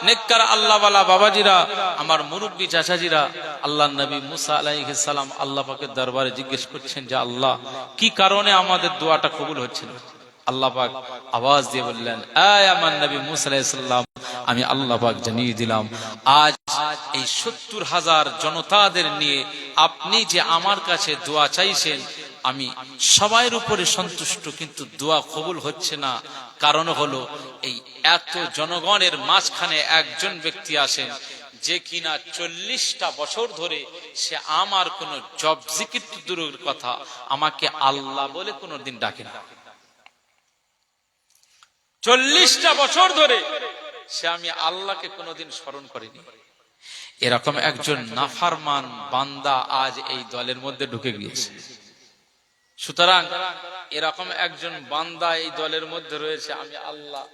নেককার আল্লাহওয়ালা বাবাজিরা আমার মুরব্বি চাচাজিরা আল্লাহর নবী মুসা আলাইহিস সালাম আল্লাহ পাকের দরবারে জিজ্ঞেস করছেন যে আল্লাহ কি কারণে আমাদের দোয়াটা কবুল হচ্ছে না আল্লাহ পাক আওয়াজ দিয়ে বললেন আয় আমার নবী মুসা আলাইহিস সালাম আমি আল্লাহ পাক জানিয়ে দিলাম আজ এই 70,000 জনতাদের নিয়ে আপনি যে আমার কাছে দোয়া চাইছেন, আমি সবার উপরে সন্তুষ্ট, কিন্তু দোয়া কবুল হচ্ছে না। কারণ হলো এই এত জনগণের মাঝখানে একজন ব্যক্তি আছেন যে কিনা 40টা বছর ধরে সে আমার কোন জব জিকির দূরের কথা আমাকে আল্লাহ বলে কোনোদিন ডাকে না। 40টা বছর ধরে সে আমি আল্লাহকে কোনোদিন স্মরণ করিনি। এরকম একজন নাফরমান বান্দা আজ এই দলের মধ্যে ঢুকে গিয়েছে। সুতরাং এরকম একজন বান্দা এই দলের মধ্যে রয়েছে, আমি আল্লাহ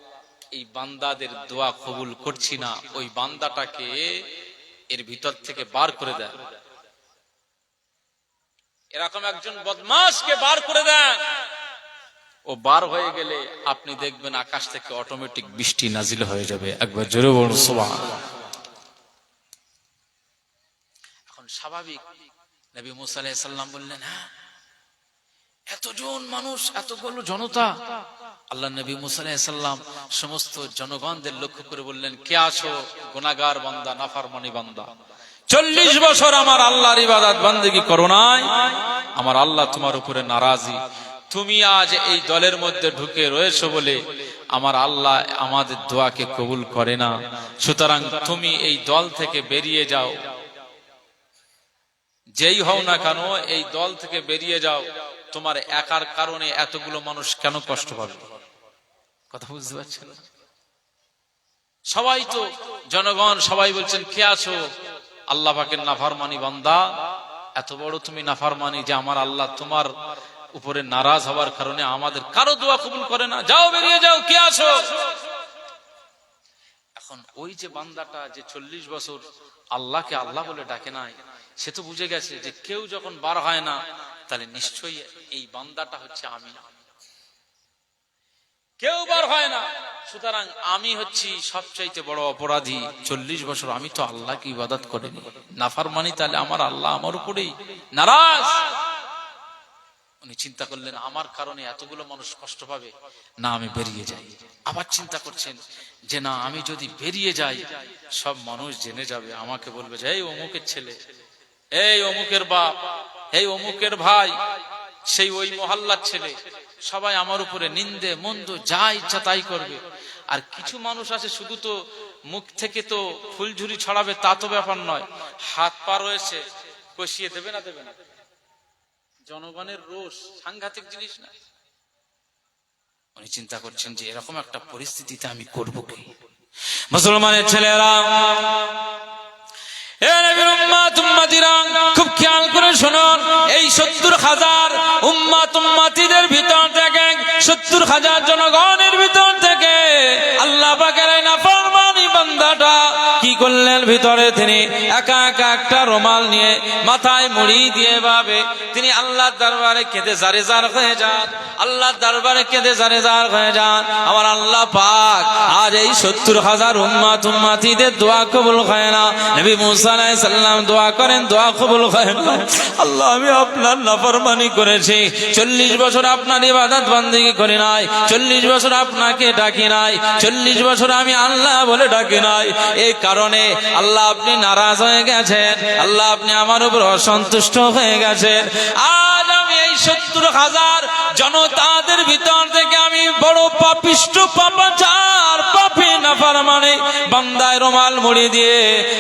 এই বান্দাদের দোয়া কবুল করছি না, ওই বান্দাটাকে এর ভিতর থেকে বার করে দেন। এরকম একজন বদমাশকে বার করে দেন। ও বার হয়ে গেলে আপনি দেখবেন আকাশ থেকে অটোমেটিক বৃষ্টি নাজিল হয়ে যাবে। একবার জোরে বলুন সুবহানাল্লাহ। এখন স্বাভাবিক নবী মুসা আলাইহিস সালাম বললেন, হ্যাঁ এতজন মানুষ, এতগুলো জনতা। আল্লাহ নবী মুসা আলাইহিস সালাম সমস্ত জনগণদের লক্ষ্য করে বললেন, কে আছো? গুনাহগার বান্দা, নাফরমানি বান্দা, 40 বছর আমার আল্লাহর ইবাদত বান্দেগী করো নাই, আমার আল্লাহ তোমার উপরে নারাজি। তুমি আজ এই দলের মধ্যে ঢুকে রয়েছো বলে আমার আল্লাহ আমাদের দোয়াকে কবুল করে না। সুতরাং তুমি এই দল থেকে বেরিয়ে যাও, যেই হও না কেন এই দল থেকে বেরিয়ে যাও। তোমার একার কারণে এতগুলো মানুষ কেন কষ্ট পাবে? কথা বুঝতে পারছেন? সবাই তো জনগণ সবাই বলছেন, কে আছো? আল্লাহ পাকের নাফরমানি বান্দা, এত বড় তুমি নাফরমানি যে আমার আল্লাহ তোমার উপরে নারাজ হওয়ার কারণে আমাদের কারো দোয়া কবুল করে না, যাও বেরিয়ে যাও, কে আছো? এখন ওই যে বান্দাটা যে 40 বছর আল্লাহকে আল্লাহ বলে ডাকে নাই, সে তো বুঝে গেছে যে কেউ যখন বার হয় না, তাহলে নিশ্চয়ই এই বান্দাটা হচ্ছে আমি। কেউ বার হয় না, সুতরাং আমি হচ্ছি সবচাইতে বড় অপরাধী। 40 বছর আমি তো আল্লাহকে ইবাদত করিনি, নাফরমানি, তাহলে আমার আল্লাহ আমার উপরেই নারাজ। উনি চিন্তা করলেন, আমার কারণে এতগুলো মানুষ কষ্ট পাবে, না আমি বেরিয়ে যাই। আবার চিন্তা করছেন যে না, আমি যদি বেরিয়ে যাই সব মানুষ জেনে যাবে, আমাকে বলবে যে এই অমুকের ছেলে, এই অমুকের বাপ, এই অমুকের ভাই, সেই ওই মহল্লার ছেলে, সবাই আমার উপরে নিন্দে মন্দ যা ইচ্ছা তাই করবে। আর কিছু মানুষ আছে শুধু তো মুখ থেকে তো ফুলঝুরি ছড়াবে, তা তো ব্যাপার নয়, হাত পা রয়েছে, কষিয়ে দেবে না দেবে না। জনগণের রোষ সাংঘাতিক জিনিস না? উনি চিন্তা করছেন যে এরকম একটা পরিস্থিতিতে আমি করব কি? মুসলমানের ছেলেরা, খুব খেয়াল করে শুনুন, এই 70,000 উম্মাত উম্মাতীদের ভিতর থেকে, 70,000 জনগণের ভিতর থেকে আল্লাহ পাকের এই নাফরমানি বান্দাটা কি করলেন? ভিতরে তিনি একা একা একটা রুমাল নিয়ে মাথায় মুড়ি দিয়ে ভাবে তিনি আল্লাহর দরবারে কেঁদে জারেজার হয়ে যান, আল্লাহর দরবারে কেঁদে জারেজার হয়ে যান। আমার আল্লাহ পাক আজ এই 70,000 উম্মাত উম্মাতীদের দোয়া কবুল হয় না। নবী মুসা আলাইহিস সালাম দোয়া করেন, দোয়া কবুল হয় না। আল্লাহ, আমি আপনার নাফরমানি করেছি, 40 বছর আপনার ইবাদত বান্দেগী করি নাই, 40 বছর আপনাকে ডাকি নাই, 40 বছর আমি আল্লাহ বলে ডাকি নাই। এই কারণে আল্লাহ আপনি নারাজ হয়ে গেছেন, আল্লাহ আপনি আমার উপর অসন্তুষ্ট হয়ে গেছেন। আজ আমি এই 70,000 জনতাদের ভিতর থেকে আমি বড় পাপিষ্ঠ, পাপাচার, পাপী, নাফরমানি বান্দায় রুমাল মুড়ি দিয়ে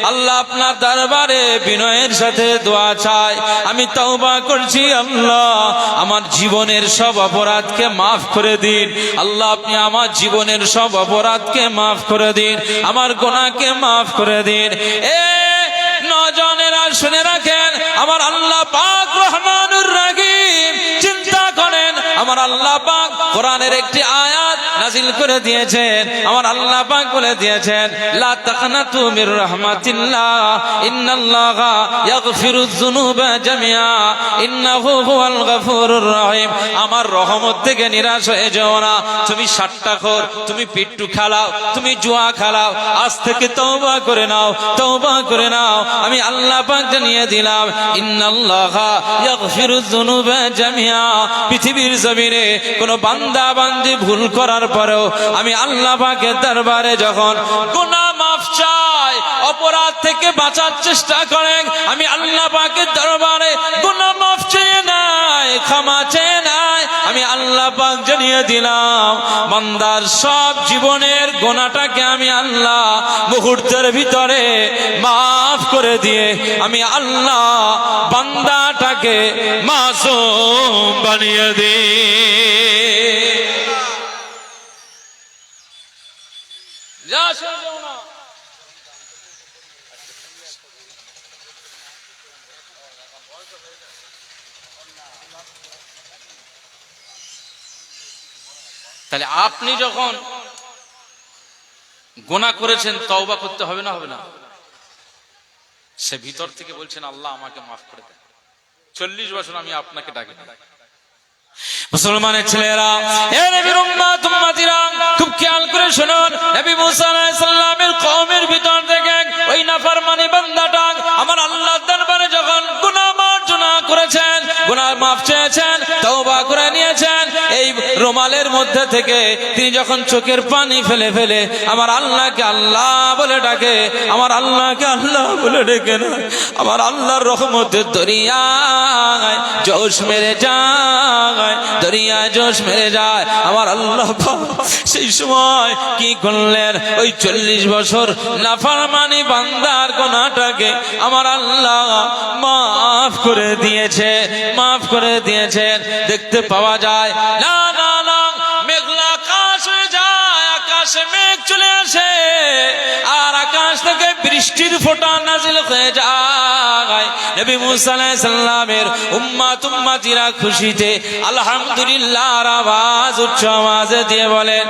আল্লাহ আপনার দরবারে বিনয়ের সাথে দোয়া চাই। আমি তওবা করছি, আল্লাহ আমার জীবনের সব অপরাধকে মাফ করে দিন। আল্লাহ আপনি আমার জীবনের সব অপরাধকে মাফ করে দিন, আমার গুনাহকে মাফ করে দিন। এ নজনেরা শুনে রাখেন, আমার আল্লাহ পাক রহমানুর রহিম। চিন্তা করেন, আমার আল্লাহ পাক কোরআনের একটি আয়াত নাযিল করে দিয়েছেন। আমার আল্লাহ পাক বলে দিয়েছেন, লা তাকনাতু মির রাহমাতিল্লাহ ইন্নাল্লাহা ইয়াগফিরুয যুনুবা জামিআ ইন্নাহু হুয়াল গফুরুর রহিম। আমার রহমত থেকে নিরাশ হয়ে যেও না। তুমি সাট্টাখোর, তুমি পিট্টু খেলাও, তুমি জুয়া খেলাও, আজ থেকে তওবা করে নাও, তওবা করে নাও। আমি আল্লাহ পাক জানিয়ে দিলাম, ইন্নাল্লাহা ইয়াগফিরুয যুনুবা জামিআ। পৃথিবীর জমিনে কোন বান্দা বান্দি ভুল করার পরেও আমি আল্লাহ পাকের দরবারে যখন গুনাহ মাফ চাই, অপরাধ থেকে বাঁচার চেষ্টা করেন, আমি আল্লাহ পাকের দরবারে গুনাহ মাফ চেয়ে নাই, ক্ষমা চেয়ে নাই। আমি আল্লাহ পাক জানিয়ে দিলাম বান্দার সব জীবনের গুনাহটাকে আমি আল্লাহ মুহূর্তের ভিতরে মাফ করে দিয়ে আমি আল্লাহ বান্দাটাকে মাসুম বানিয়ে দিই। যা শুনবো না তাহলে আপনি যখন গুনাহ করেছেন তওবা করতে হবে না, হবে না? সে ভিতর থেকে বলছেন আল্লাহ আমাকে মাফ করে দেন। 40 বছর আমি আপনাকে ডাকি। মুসলমানের ছেলেরা, এ নবীর উম্মত উম্মতিরা, খুব খেয়াল করে শুনুন। নবী মুসা আলাইহিস সালামের কওমের ভিতর থেকে ওই নাফরমানি বান্দাটা আমার আল্লাহর দরবারে যখন গুনাহ মার্জনা করেছেন, গুনাহ মাফ চেয়েছেন, তওবা করে নিয়েছেন, এই রুমালের মধ্যে থেকে তিনি যখন চোখের পানি ফেলে ফেলে আমার আল্লাহকে আল্লাহ বলে ডাকে, আমার আল্লাহকে আল্লাহ বলে ডেকে না, আমার আল্লাহর রহমতের দরিয়ায় জোশ মেরে যায়, দরিয়ায় জোশ মেরে যায়। আমার আল্লাহ সেই সময় কি করলেন? ওই 40 বছর নাফরমানি বান্দার গুনাহটাকে আমার আল্লাহ মাফ করে দিয়েছে, মাফ করে দিয়েছেন। দেখতে পাওয়া যায় না না না, মেঘলা আকাশ হয়ে যায়, আকাশে মেঘ চলে আসে, আর আকাশ থেকে বৃষ্টির ফোঁটা নাজিল হয়ে যায়। নবী মুসা আলাইহিস সালামের উম্মত উম্মতিরা খুশিতে আলহামদুলিল্লাহর আওয়াজ উচ্চ আওয়াজে দিয়ে বলেন,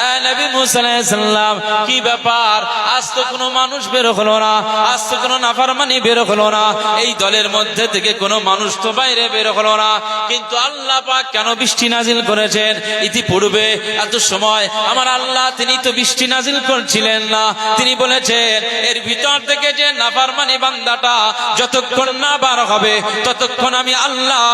এ নবী মুসা আলাইহিস সালাম, কি ব্যাপার? আজ তো কোনো মানুষ বের হলো না, আজ তো কোনো নাফরমানি বের হলো না, এই দলের মধ্যে থেকে কোনো মানুষ তো বাইরে বের হলো না, কিন্তু আল্লাহ পাক কেন বৃষ্টি নাজিল করেছেন? ইতিপূর্বে এত সময় আমার আল্লাহ তিনি তো বৃষ্টি নাজিল করছিলেন না। তিনি বলেছেন এর ভিতর থেকে যে নাফরমানি বান্দাটা যতক্ষণ না বার হবে ততক্ষণ আমি আল্লাহ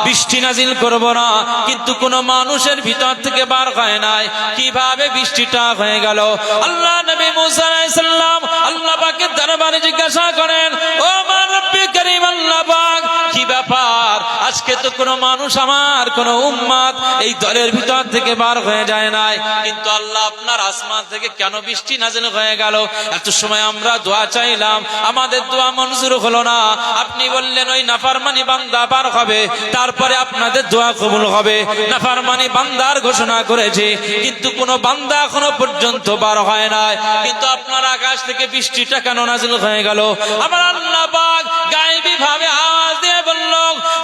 বৃষ্টি নাজিল করব না। কিন্তু কোন মানুষের ভিতর থেকে বার হয় নাই, কিভাবে বৃষ্টিটা হয়ে গেল? আল্লাহ নবী মুসা আলাইহিস সালাম আল্লাহ পাকের দরবারে জিজ্ঞাসা করেন, ও আমার রব্বি কারীম আল্লাহ পাক, কি ব্যাপার? আজকে তো কোনো মানুষ আমার কোন উম্মত এই দলের ভিতর থেকে বার হয়ে যায় নাই, কিন্তু আল্লাহ আপনার আসমান থেকে কেন বৃষ্টি নাজিল হয়ে গেল? এত সময় আমরা দোয়া চাইলাম, আমাদের দোয়া মঞ্জুর হলো না, আপনি বললেন ওই নাফরমানি বান্দা বার হবে, তারপরে আপনাদের দোয়া কবুল হবে। নাফরমানি বান্দার ঘোষণা করেছে, কিন্তু কোন বান্দা এখনো পর্যন্ত বার হয় নাই, কিন্তু আপনার আকাশ থেকে বৃষ্টিটা কেন নাজিল হয়ে গেল? আমার আল্লাহ পাক গায়েবী ভাবে আওয়াজ দিয়ে বলল,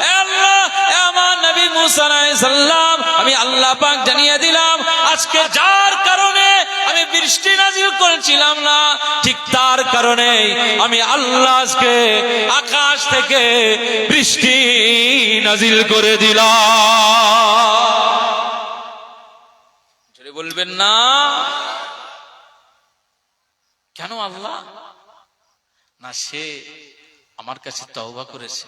হে আল্লাহ, হে আমার নবী মুসা আলাইহিস সালাম, আমি আল্লাহ পাক জানিয়ে দিলাম আজকে যার কারণে আমি বৃষ্টি নাজিল করেছিলাম না, ঠিক তার কারণে আমি আল্লাহ আজকে আকাশ থেকে বৃষ্টি নাজিল করে দিলাম। বলবেন না কেন আল্লাহ? না, সে আমার কাছে তওবা করেছে,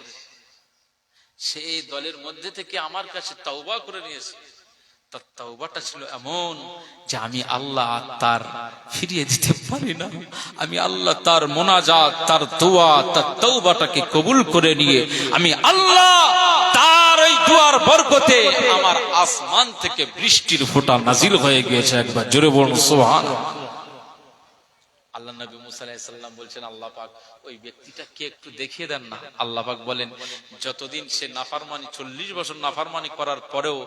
সে এই দলের মধ্যে থেকে আমার কাছে তওবা করে নিয়েছে। তার তওবাটা ছিল এমন যে আমি আল্লাহ তার ফিরিয়ে দিতে পারি না। আমি আল্লাহ তার মোনাজাত, তার দোয়া, তার তওবাটাকে কবুল করে নিয়ে আমি আল্লাহ তার ওই দোয়ার বরকতে আমার আসমান থেকে বৃষ্টির ফোঁটা নাজিল হয়ে গিয়েছে। একবার জোরে বলুন সুবহানাল্লাহ। আল্লাহ নবী মুসা আলাইহিস সালাম বলছেন, আল্লাহ পাক ওই ব্যক্তিটাকে একটু দেখিয়ে দেন না। আল্লাহ পাক বলেন, যতদিন সে নাফরমানি 40 বছর নাফরমানি করার পরেও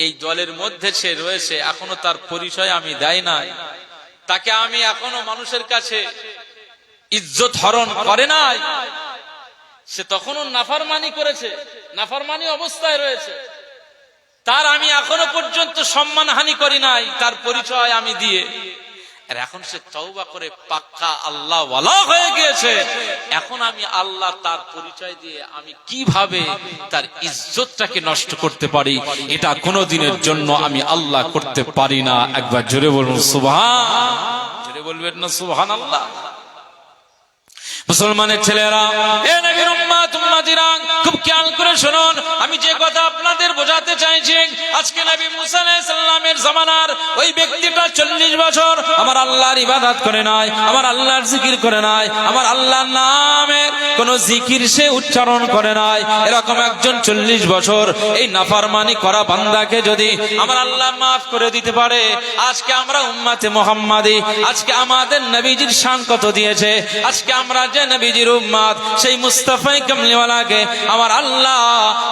এই দলের মধ্যে সে রয়েছে, এখনো তার পরিচয় আমি দেই নাই, তাকে আমি এখনো মানুষের কাছে ইজ্জত হরণ করে নাই, সে তখনও নাফরমানি করেছে, নাফরমানি অবস্থায় রয়েছে, তার আমি এখনো পর্যন্ত সম্মানহানি করি নাই, তার পরিচয় আমি দিয়ে। আর এখন সে তওবা করে পাক্কা আল্লাহ ওয়ালা হয়ে গিয়েছে, এখন আমি আল্লাহ তার পরিচয় দিয়ে আমি কিভাবে তার ইজ্জতটাকে নষ্ট করতে পারি, এটা কোনোদিনের জন্য আমি আল্লাহ করতে পারি না। একবার জোরে বলুন সুবহান, জোরে বলবেন না সুবহানাল্লাহ। মুসলমানের ছেলেরা, এ নবীর উম্মত উম্মতিরা, খুব খেয়াল করে শুনুন, আমি যে কথা আপনাদের বোঝাতে চাইছি, আজকে নবী মুসা আলাইহিস সালামের জামানার ওই ব্যক্তিটা 40 বছর আমার আল্লাহর ইবাদত করে নাই, আমার আল্লাহর জিকির করে নাই, আমার আল্লাহর নামের কোন জিকির সে উচ্চারণ করে নাই। এরকম একজন 40 বছর এই নাফরমানি করা বান্দাকে যদি আমার আল্লাহ মাফ করে দিতে পারে, আজকে আমরা উম্মতে মুহাম্মাদি, আজকে আমাদের নবীজির শান কত দিয়েছে। আজকে আমরা যে নবীজির উম্মত, সেই মুস্তাফা কামলিওয়ালাকে আমার আল্লাহ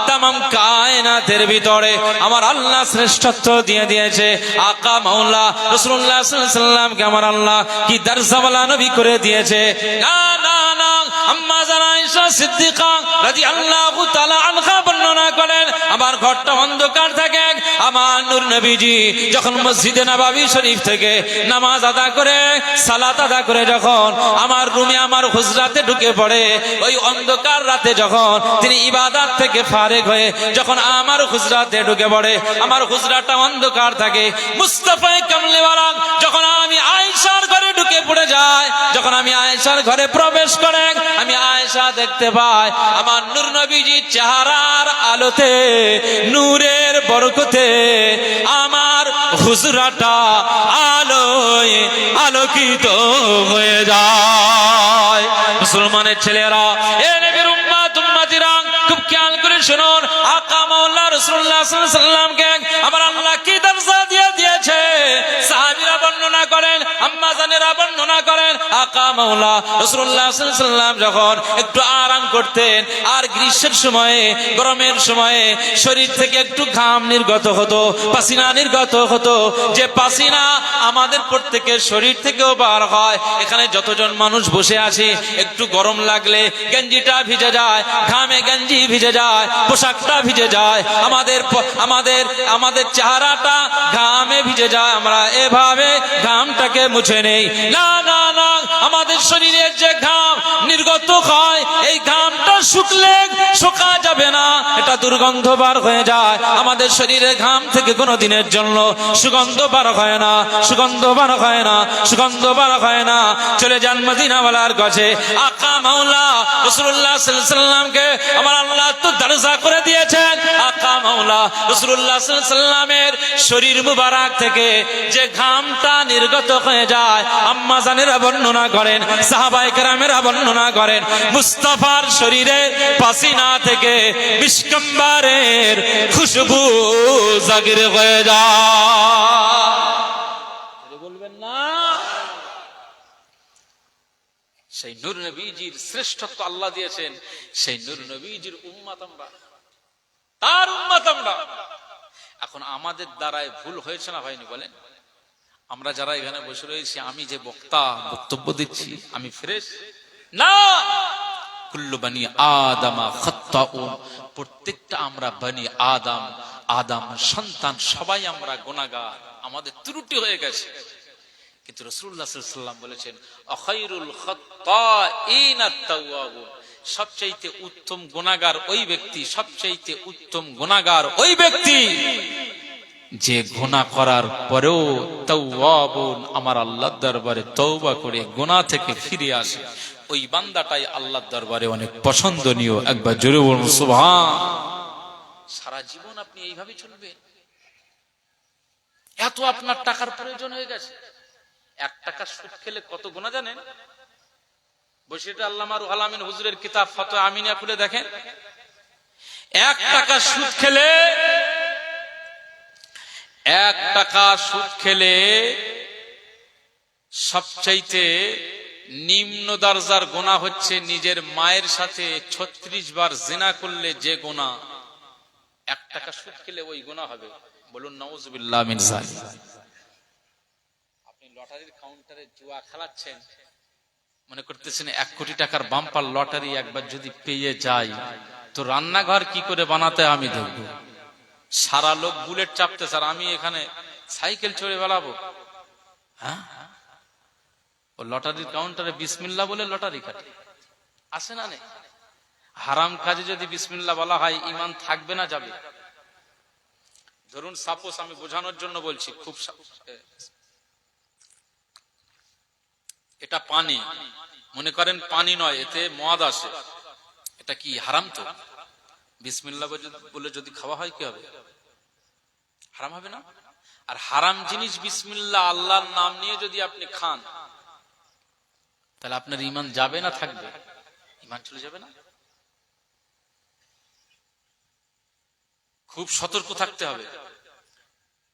তামাম কায়নাতের ভিতরে আমার আল্লাহ শ্রেষ্ঠত্ব দিয়ে দিয়েছে। আকা মাওলা রাসূলুল্লাহ সাল্লাল্লাহু আলাইহি ওয়াসাল্লামকে আমার আল্লাহ কি দরজাওয়ালা নবী করে দিয়েছে। না না না, আম্মা জান আয়েশা সিদ্দিকা রাদিয়াল্লাহু তাআলা আনহা বর্ণনা করেন, আমার ঘরটা অন্ধকার থাকে, আমার নূর নবীজি যখন মসজিদে নববী শরীফ থেকে নামাজ আদা করে, সালাত আদা করে যখন আমার রুমে, আমার হুজরাতে ঢুকে পড়ে, ওই অন্ধকার রাতে যখন তিনি ইবাদত থেকে ফারেগ হয়ে যখন আমার হুজরাতে ঢুকে পড়ে, আমার হুজরাটা অন্ধকার থাকে, মুস্তাফা কামলিওয়ালা যখন আমি আয়েশার ঘরে ঢুকে পড়ে যায়, যখন আমি আয়েশার ঘরে প্রবেশ করে আমি আয়েশা দেখতে পাই আমার নূর নবীজির চেহারার আলোতে, নূরের বরকতে আমার হুজরাটা আলোয় আলোকিত হয়ে যায়। মুসলমানের ছেলেরা, এ নবীর উম্মত উম্মতিরা, খুব খেয়াল করে শুনুন, আকা মাওলা রাসূলুল্লাহ সাল্লাল্লাহু আলাইহি ওয়াসাল্লামকে আমার আল্লাহ কি দরজা দিয়ে দিয়েছে। সাহাবীরা বর্ণনা করেন, আম্মা জানেরা বর্ণনা করেন, আকা মাওলা রাসূলুল্লাহ সাল্লাল্লাহু আলাইহি ওয়াসাল্লাম যখন একটু আরাম করতেন, আর গ্রীষ্মের সময়ে, গরমের সময়ে শরীর থেকে একটু ঘাম নির্গত হতো, পাসিনা নির্গত হতো, যে পাসিনা আমাদের প্রত্যেকের শরীর থেকেও বার হয়। এখানে যতজন মানুষ বসে আছে, একটু গরম লাগলে গেঞ্জিটা ভিজে যায়, ঘামে গেঞ্জি ভিজে যায়, পোশাকটা ভিজে যায়, আমাদের চেহারাটা ঘামে ভিজে যায়, আমরা এভাবে ঘামটাকে মুছে নেই। না না না, আমাদের শরীরের যে ঘাম নির্গত হয়, এই ঘামটা শুকলে শোকা যাবে না, এটা দুর্গন্ধ বার হয়ে যায়। আমাদের শরীরে ঘাম থেকে কোনো দিনের জন্য সুগন্ধ বার হয় না, সুগন্ধ বার হয় না, সুগন্ধ বার হয় না। চলে যান মদিনাওয়ালার কাছে, আকা মাওলা রাসূলুল্লাহ সাল্লাল্লাহু আলাইহি ওয়াসাল্লামকে আমার আল্লাহ তো দরজা করে দিয়েছেন। আকা মাওলা রাসূলুল্লাহ সাল্লাল্লাহু আলাইহি ওয়াসাল্লামের শরীর মুবারক থেকে যে ঘামটা নির্গত হয়ে যায়, আম্মা জানেরা বর্ণনা করেন, সাহাবায়ে কেরামেরা বর্ণনা করেন, মুস্তাফার শরীরে পাসিনা থেকে মিশকাম্বারের খুশবু জাগির হয়ে যায়। বলবেন না, সেই নূর নবীজির শ্রেষ্ঠত্ব আল্লাহ দিয়েছেন, সেই নূর নবীজির উম্মত আমরা, তার উম্মত আমরা। এখন আমাদের দ্বারায় ভুল হয়েছে না হয়নি বলেন? আমরা যারা এখানে বসে রয়েছি, আমি যে বক্তা বক্তব্য দিচ্ছি, আমি ফ্রেশ না? কুল্লু বানি আদামা খাত্তাউন, প্রত্যেকটা আমরা বানি আদম, আদম সন্তান, সবাই আমরা গুনাহগার, আমাদের ত্রুটি হয়ে গেছে। কিন্তু রাসূলুল্লাহ সাল্লাল্লাহু আলাইহি ওয়াসাল্লাম বলেছেন, আখাইরুল খাত্তাইনা আত-তাওয়াবুন, সবচেয়ে উত্তম গুনাহগার ওই ব্যক্তি, সবচেয়ে উত্তম গুনাহগার ওই ব্যক্তি যে গুনাহ করার পরেও তাওয়াবুন, আমার আল্লাহর দরবারে তওবা করে গুনাহ থেকে ফিরে আসে, ওই বান্দাটাই আল্লাহর দরবারে অনেক পছন্দনীয়। একবার জোরে বলুন সুবহান। সারা জীবন আপনি এইভাবে চলবেন? এত আপনার টাকার প্রয়োজন হয়ে গেছে, 1 টাকা সুদ খেলে কত গুনাহ জানেন? বসিরহাটের আল্লামা রুহুল আমিন হুজুরের কিতাব ফতোয়া আমিনিয়া খুলে দেখেন, 1 টাকা সুদ খেলে, 1 টাকা সুদ খেলে সবচাইতে নিম্ন দরজার গুনাহ হচ্ছে নিজের মায়ের সাথে 36 বার জিনা করলে যে গুনাহ, 1 টাকা সুদ খেলে ওই গুনাহ হবে। বলুন নাউযুবিল্লাহ মিন যালিক। আপনি লটারির কাউন্টারে জুয়া খেলাচ্ছেন, মনে করতেছেন 1 কোটি টাকার বাম্পার লটারি একবার যদি পেয়ে যাই, তো রান্নাঘর কি করে বানাতে আমি দেখব। সারা লোক বুলেট চাপতে, স্যার আমি এখানে সাইকেল চড়ে বেড়াবো? হ্যাঁ, ও লটারির কাউন্টারে বিসমিল্লাহ বলে লটারি কাটে, আসে না? নেই। হারাম কাজে যদি বিসমিল্লাহ বলা হয়, ঈমান থাকবে না যাবে? ধরুন সাপোজ, আমি বোঝানোর জন্য বলছি, খুব এটা পানি, মনে করেন পানি নয়, এতে মদ আছে, এটা কি হারাম? তো বিসমিল্লাহ বলে যদি খাওয়া হয় কি হবে? হারাম হবে না? আর হারাম জিনিস বিসমিল্লাহ আল্লাহর নাম নিয়ে যদি আপনি খান, তাহলে আপনার ঈমান যাবে না থাকবে? ঈমান চলে যাবে না? খুব সতর্ক থাকতে হবে।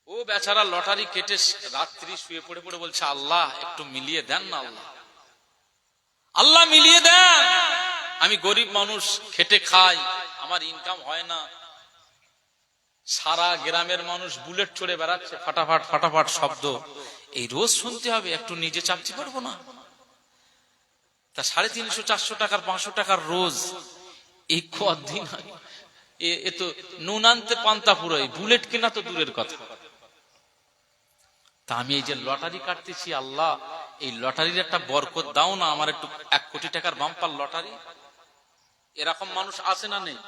ও বেচারা লটারি কেটে রাত্রি শুয়ে পড়ে পড়ে বলছে, আল্লাহ একটু মিলিয়ে দেন না, আল্লাহ আল্লাহ মিলিয়ে দেন, আমি গরিব মানুষ, খেটে খাই, আমার ইনকাম হয় না। সারা গ্রামের মানুষ বুলেট চড়ে বেড়াচ্ছে, ফাটাফাট ফাটাফাট শব্দ, এই রোজ শুনতে হবে, একটু নিজে চাপতে পারবো না? তা 350 400 টাকার 500 টাকার রোজ, এই কদিন এ তো নুন আনতে পান্তা পুরোই, বুলেট কিনা তো দূরের কথা। তা আমি এই যে লটারি কাটতেছি, আল্লাহ এই লটারির একটা বরকত দাও না, আমার একটু 1 কোটি টাকার বাম্পার লটারি। এরকম মানুষ আছে না নেই?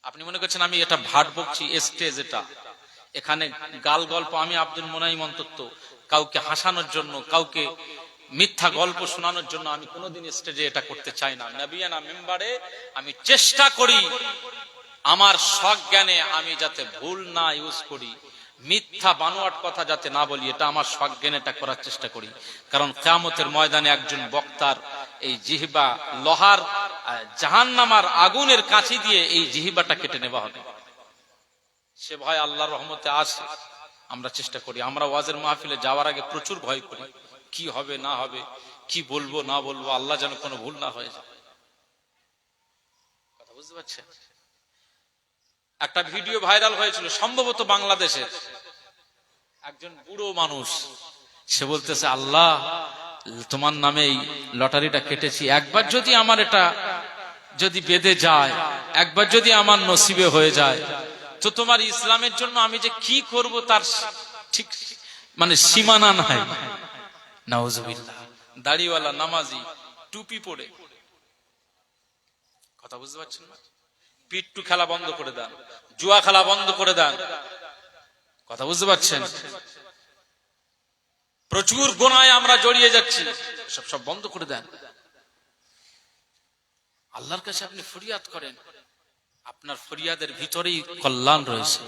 আপনি মনে করছেন আমি এটা ভাট বকছি, স্টেজ এটা, এখানে গাল গল্প, আমি আব্দুল মুনাইম অন্তত কাউকে হাসানোর জন্য, কাউকে মিথ্যা গল্প শোনানোর জন্য আমি কোনোদিন স্টেজে এটা করতে চাই না। নবিয়ানা মেম্বারে আমি চেষ্টা করি আমার সজ্ঞানে আমি যাতে ভুল না ইউজ করি, মিথ্যা বানোয়াট কথা যাতে না বলি, এটা আমার সজ্ঞানে এটা করার চেষ্টা করি। কারণ কিয়ামতের ময়দানে একজন বক্তার এই জিহবা লোহার জাহান্নামার আগুনের কাঁচি দিয়ে এই জিহবাটা কেটে নেওয়া হবে। সে ভয় আল্লাহর রহমতে আসে, আমরা চেষ্টা করি। আমরা ওয়াজের মাহফিলে যাওয়ার আগে প্রচুর ভয় করি, কি হবে না হবে, কি বলবো না বলবো, আল্লাহ যেন কোনো ভুল না হয়ে যায়। কথা বুঝতে পারছেন? একটা ভিডিও ভাইরাল হয়েছিল সম্ভবত বাংলাদেশের, একজন বুড়ো মানুষ, সে বলতেছে, আল্লাহ তোমার নামে এই লটারিটা কেটেছি, একবার যদি আমার এটা যদি বেঁধে যায়, একবার যদি আমার নসিবে হয়ে যায়, তো তোমার ইসলামের জন্য আমি যে কি করব তার ঠিক মানে সীমানা নাই। নাউজুবিল্লাহ। দাড়িওয়ালা, নামাজি, টুপি পরে, কথা বুঝতে পারছেন না? পিট্টু খেলা বন্ধ করে দেন, জুয়া খেলা বন্ধ করে দেন, কথা বুঝতে পারছেন? প্রচুর গুনাহে আমরা জড়িয়ে যাচ্ছি, সব বন্ধ করে দেন। আল্লাহর কাছে আপনি ফরিয়াদ করেন, আপনার ফরিয়াদের ভিতরেই কল্যাণ রয়েছে।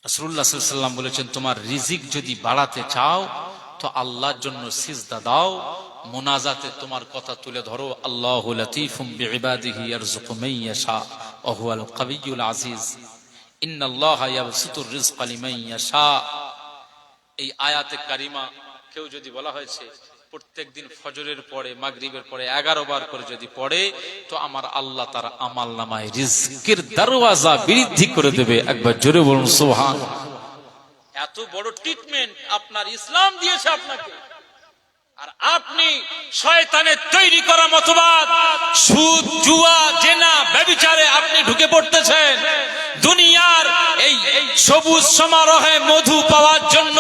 রাসূলুল্লাহ সাল্লাল্লাহু আলাইহি ওয়াসাল্লাম বলেছেন, তোমার রিজিক যদি বাড়াতে চাও তো আল্লাহর জন্য সিজদা দাও, মুনাজাতে তোমার কথা তুলে ধরো, আল্লাহু লাতীফুম বিইবাদিহি ইয়ারযুকু মান ইয়াশা ওয়া হুয়াল কাবিয়্যুল আজিজ, ইন্নাল্লাহা ইয়াবসুতুর রিজকা লিমান ইয়াশা। এই আয়াতে কারিমা কেউ যদি বলা হয়েছে প্রত্যেকদিন ফজরের পরে, মাগরিবের পরে 11 বার করে যদি পড়ে, তো আমার আল্লাহ তার আমল নামায় রিজকের দরওয়াজা বৃদ্ধি করে দেবে। একবার জোরে বলুন সুবহানাল্লাহ। এত বড় ট্রিটমেন্ট আপনার ইসলাম দিয়েছে আপনাকে, আর আপনি শয়তানের তৈরি করা মতবাদ, সুদ, জুয়া, জেনা, ব্যভিচারে আপনি ঢুকে পড়তেছেন। দুনিয়ার এই সবুজ সমারোহে মধু পাওয়ার জন্য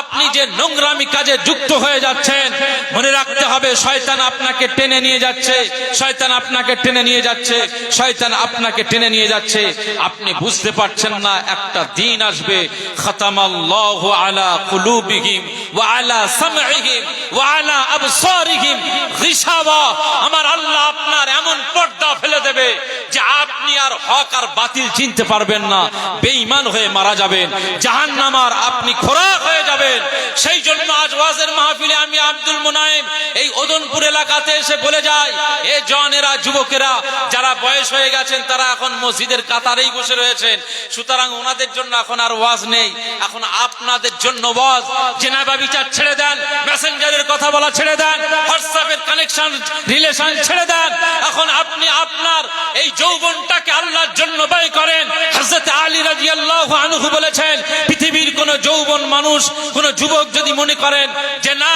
আপনি যে নোংরামি কাজে যুক্ত হয়ে যাচ্ছেন, মনে রাখতে হবে শয়তান আপনাকে টেনে নিয়ে যাচ্ছে, শয়তান আপনাকে টেনে নিয়ে যাচ্ছে, শয়তান আপনাকে টেনে নিয়ে যাচ্ছে। আপনি বুঝতে পারছেন না, একটা দিন আসবে, খাতামাল্লাহু আলা কুলুবিহিম ওয়া আলা সামঈহিম ওয়া আলা আবসারিহিম গিশাওয়া। আমার আল্লাহ আপনার এমন পর্দা ফেলে দেবে যে আপনি আর হক আর বাতিল চিনতে পারবেন না, বেঈমান হয়ে মারা যাবেন, জাহান্নামার আপনি খোরাক হয়ে যাবেন। সেই জন্য আজ ওয়াজের মাহফিলে আমি আব্দুল মুনাইম এই ওদনপুর এলাকাতে এসে বলে যাই, এ জওয়ানেরা, যুবকেরা যারা বয়স হয়ে গেছেন, তারা এখন মসজিদের কাতারেই বসে রয়েছেন, সুতরাং ওনাদের জন্য এখন আর ওয়াজ নেই, এখন আপনাদের জন্য ওয়াজ। জেনাবা বিচার ছেড়ে দেন, মেসেঞ্জারের কথা বলা ছেড়ে দেন, হোয়াটসঅ্যাপের কানেকশন রিলেশন ছেড়ে দেন। এখন আপনি আপনার এই যৌবনটাকে আল্লাহর জন্য ব্যয় করেন। হযরত আলী রাদিয়াল্লাহু আনহু বলেছেন, পৃথিবীর কোন যৌবন মানুষ, কোন যুবক যদি মনে করেন যে না,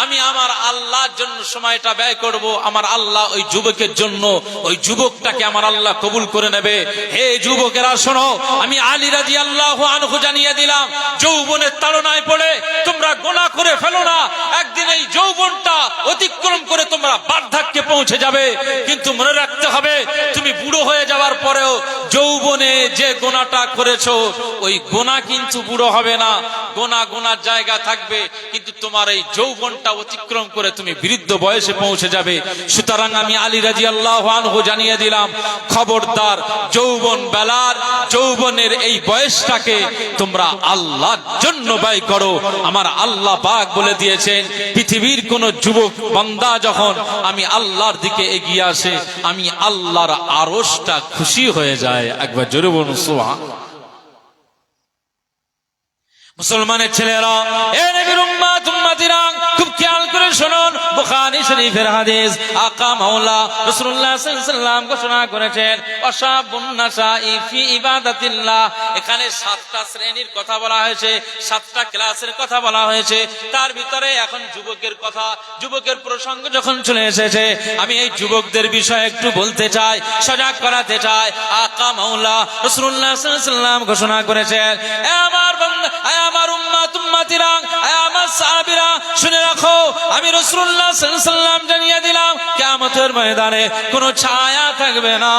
আমি আমার আল্লাহর জন্য সময়টা ব্যয় করব, আমার আল্লাহ ওই যুবকের জন্য, ওই যুবকটাকে আমার আল্লাহ কবুল করে নেবে। হে যুবকেরা শোনো, আমি আলী রাদিয়াল্লাহু আনহু জানিয়ে দিলাম, যৌবনের তাড়নায় পড়ে তোমরা গুনাহ করে ফেলো না, একদিন এই যৌবনটা অতিক্রম করে তোমরা বার্ধক্যে পৌঁছে যাবে। কিন্তু মনে রাখতে হবে, তুমি বুড়ো হয়ে যাওয়ার পরে পরেও যৌবনে যে গোনাটা করেছো ওই গোনা কিন্তু বুড়ো হবে না, গোনার জায়গা থাকবে, কিন্তু তোমার এই যৌবনটা অতিক্রম করে তুমি বৃদ্ধ বয়সে পৌঁছে যাবে। সুতরাং আমি আলী রাদিয়াল্লাহু আনহু জানিয়ে দিলাম, খবরদার যৌবনের এই বয়সটাকে তোমরা আল্লাহর জন্য ব্যয় করো। আমার আল্লাহ পাক বলে দিয়েছেন, পৃথিবীর কোন যুবক বান্দা যখন আমি আল্লাহর দিকে এগিয়ে আসে, আমি আল্লাহর আরশটা খুশি হয়ে যায়। একবার জোরে বলুন সুবহানাল্লাহ। মুসলমানের ছেলেরা, এ নবীর উম্মত উম্মতিরা, খুব খেয়াল করে শুনুন, বুখারী শরীফের হাদিস, আকা মাওলা রাসূলুল্লাহ সাল্লাল্লাহু আলাইহি ওয়াসাল্লাম ঘোষণা করেছেন, ওয়াশাবুন নাসাই ফি ইবাদাতিল্লাহ। এখানে 7টা শ্রেণীর কথা বলা হয়েছে, 7টা ক্লাসের কথা বলা হয়েছে। তার ভিতরে এখন যুবকের প্রসঙ্গ যখন চলে এসেছে, আমি এই যুবকদের বিষয়ে একটু বলতে চাই, সজাগ করাতে চাই। আকা মাওলা রাসূলুল্লাহ সাল্লাল্লাহু আলাইহি ওয়াসাল্লাম ঘোষণা করেছেন, এ আমার বান্দা, আমার উম্মত উম্মতিরা, আমার সাহাবীরা, শুনে রাখো, আমি রাসূলুল্লাহ সাল্লাল্লাহু আলাইহি ওয়াসাল্লাম জানিয়ে দিলাম, কিয়ামতের ময়দানে কোনো ছায়া থাকবে না,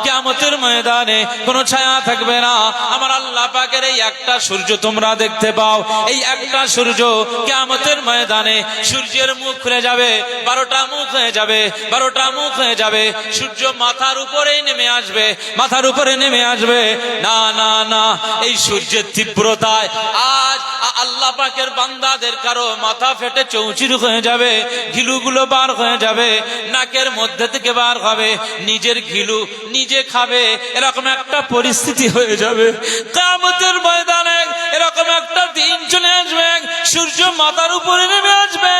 কিয়ামতের ময়দানে কোনো ছায়া থাকবে না। আমার আল্লাহ পাকের এই একটা সূর্য তোমরা দেখতে পাও, এই একটা সূর্য কিয়ামতের ময়দানে সূর্যের মুখ খুলে যাবে, 12টা মুখ হয়ে যাবে, 12টা মুখ হয়ে যাবে। সূর্য মাথার উপরেই নেমে আসবে, মাথার উপরে নেমে আসবে। না না না, এই সূর্যের তীব্রতায় আজ আল্লাহ পাকের বান্দাদের কারো মাথা ফেটে চৌচির হয়ে যাবে, ঘিলুগুলো বার হয়ে যাবে, নাকের মধ্যে থেকে বার হবে, নিজের ঘিলু নিজে খাবে, এরকম একটা পরিস্থিতি হয়ে যাবে। কিয়ামতের ময়দানে এরকম একটা দিন চলে আসবে, সূর্য মাথার উপরে নেমে আসবে,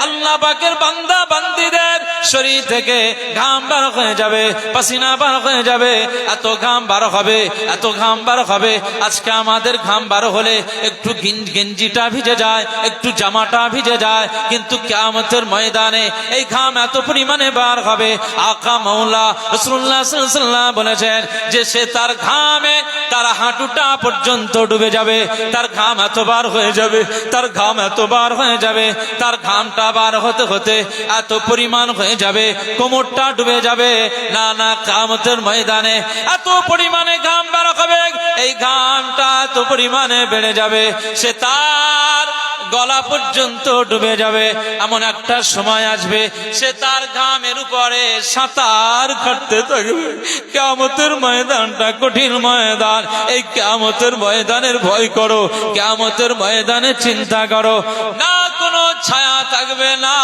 আল্লাহ পাকের বান্দা বান্দীদের শরীর থেকে ঘাম বার হয়ে যাবে, পাসিনা বার হয়ে যাবে, এত ঘাম বার হবে, এত ঘাম বার হবে। আজকে আমাদের ঘাম বার হলে একটু গেঞ্জিটা ভিজে যায়, একটু জামাটা ভিজে যায়, কিন্তু কিয়ামতের ময়দানে এই ঘাম এত পরিমাণে বার হবে। আকা মাওলা রাসূলুল্লাহ সাল্লাল্লাহু আলাইহি ওয়াসাল্লাম বলেছেন যে সে তার ঘামে তার হাঁটুটা পর্যন্ত ডুবে যাবে, তার ঘাম এত বার হয়ে যাবে, তার ঘাম এত বার হয়ে যাবে, তার ঘামটা বার হতে হতে এত পরিমাণ হয়ে যাবে, কোমরটা ডুবে যাবে। না না, কিয়ামতের ময়দানে এত পরিমাণে ঘাম বার হবে, এই ঘামটা এত পরিমাণে বেড়ে যাবে, সে তার গলা পর্যন্ত ডুবে যাবে। এমন একটা সময় আসবে, সে তার ঘামের উপরে সাঁতার কাটতে থাকবে। কিয়ামতের ময়দানটা কঠিন ময়দান, এই কিয়ামতের ময়দানের ভয় করো, কিয়ামতের ময়দানে চিন্তা করো। না কোনো ছায়া থাকবে না,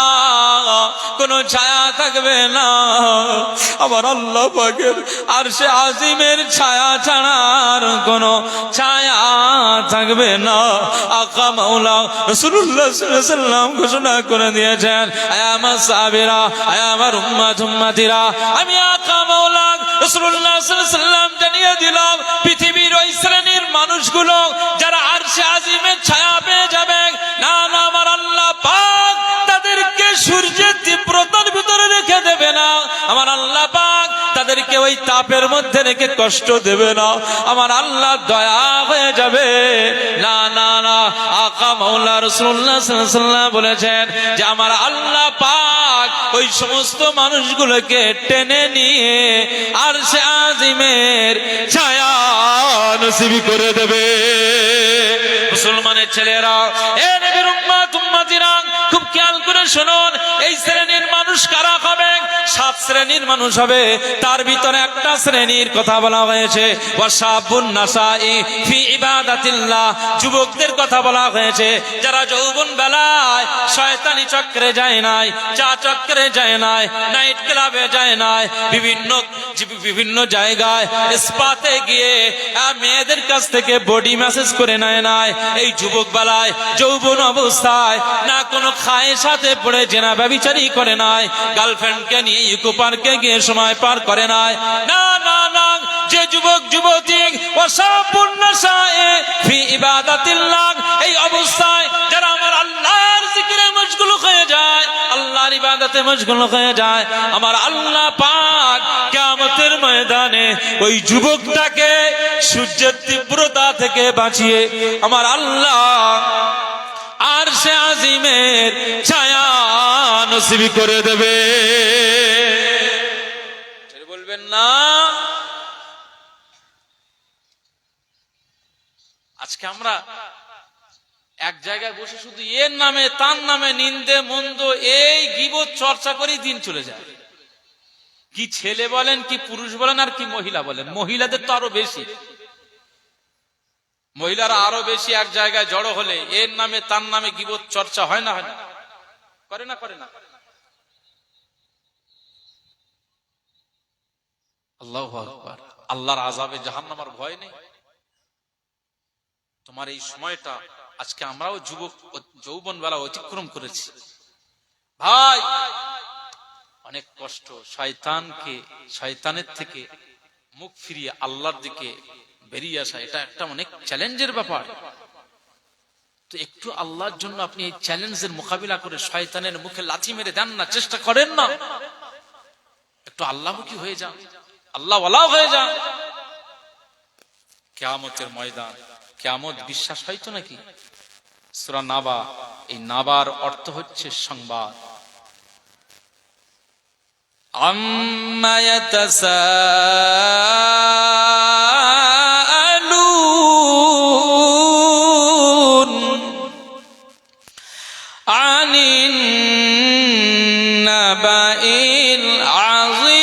কোনো ছায়া থাকবে না, আমার আল্লাহ পাকের আরশে আজিমের ছায়া ছাড়ার কোনো ছায়া থাকবে না। আকা মাওলা রাসূলুল্লাহ সাল্লাল্লাহু আলাইহি ওয়াসাল্লাম ঘোষণা করে দিয়েছেন, আয় আমার সাহাবীরা, আয় আমার উম্মত উম্মতিরা, আমি আকা মাওলা রাসূলুল্লাহ সাল্লাল্লাহু আলাইহি ওয়াসাল্লাম জানিয়ে দিলাম, পৃথিবীর ওই শ্রেণীর মানুষগুলো যারা আরশে আজিমের ছায়া পেয়ে যাবে, না না, আমার আল্লাহ পাক তাদেরকে সূর্যের তীব্রতার ভিতরে রেখে দেবে না, আমার আল্লাহ পাক তাদেরকে ওই তাপের মধ্যে রেখে কষ্ট দেবে না, আমার আল্লাহ দয়া হয়ে যাবে। না না না, আকা মাওলা রাসূলুল্লাহ সাল্লাল্লাহু আলাইহি ওয়াসাল্লাম বলেছেন যে আমার আল্লাহ পাক ওই সমস্ত মানুষগুলোকে টেনে নিয়ে আরশে আজিমের ছায়া নসিব করে দেবে। মুসলমানের ছেলেরা, এ নবীর উম্মত উম্মতিরা, খুব খেয়াল করে শুনুন, এই শ্রেণীর মানুষ কারা হবে? 7 শ্রেণীর মানুষ হবে। তার ভিতরে একটা শ্রেণীর কথা বলা হয়েছে, ওয়াশাবুন নাসাই ফি ইবাদাতিল্লাহ, যুবকদের কথা বলা হয়েছে, যারা যৌবন বেলায় শয়তানি চক্রে যায় নাই, চা চক্রে যায় নাই, নাইট ক্লাবে যায় নাই, বিভিন্ন জায়গায় স্পাতে গিয়ে মেয়েদের কাছ থেকে বডি ম্যাসেজ করে নেয় নাই। এই যুবক বেলায় যৌবন অবস্থায় না কোনো খায়ের সাথে পড়ে জেনা ব্যভিচারী করে নাই, গার্লফ্রেন্ডকে নিয়ে ইকো পার্কে গিয়ে সময় পার করে নাই। না না না, যে যুবক যুবতী ওয়াশাবুন নাসাই ফি ইবাদাতিল্লাহ, এই অবস্থায় যারা আমার আল্লাহর জিকিরে মশগুল হয়ে যায়, আল্লাহর ইবাদতে মশগুল হয়ে যায়, আমার আল্লাহ পাক কিয়ামতের ময়দানে ওই যুবকটাকে সূর্যের তীব্রতা থেকে বাঁচিয়ে আমার আল্লাহ আরশে আজিমের ছায়া নসিব করে দেবে। বলবেন না আজকে আমরা এক জায়গায় বসে শুধু এর নামে তার নামে নিন্দে মন্দ এই গীবত চর্চা করেই দিন চলে যায়। কি ছেলে বলেন, কি পুরুষ বলেন, আর কি মহিলা বলেন, মহিলাদের তো আরো বেশি, মহিলারা আরো বেশি এক জায়গায় জড়ো হলে এর নামে তার নামে গীবত চর্চা হয় না, হয় না, করে না, করে না। আল্লাহু আকবার। আল্লাহর আযাবে জাহান্নামের ভয় নেই তোমার এই সময়টা। আজকে আমরাও যুবক যৌবন বেলা অতিক্রম করেছি ভাই, অনেক কষ্ট। শয়তানের থেকে মুখ ফিরিয়ে আল্লাহর দিকে বেরিয়ে আসা, এটা একটা অনেক চ্যালেঞ্জের ব্যাপার। তো একটু আল্লাহর জন্য আপনি এই চ্যালেঞ্জের মোকাবিলা করে শয়তানের মুখে লাথি মেরে দেন না, চেষ্টা করেন না, একটু আল্লাহমুখী হয়ে যান, আল্লাহ ওয়ালা হয়ে যান। কিয়ামতের ময়দান, কিয়ামত বিশ্বাস হয়তো নাকি? সূরা নাবা, এই নাবার অর্থ হচ্ছে সংবাদ। আম্মা ইয়াতাসাআলুন আনিন নাবাইল আযীম,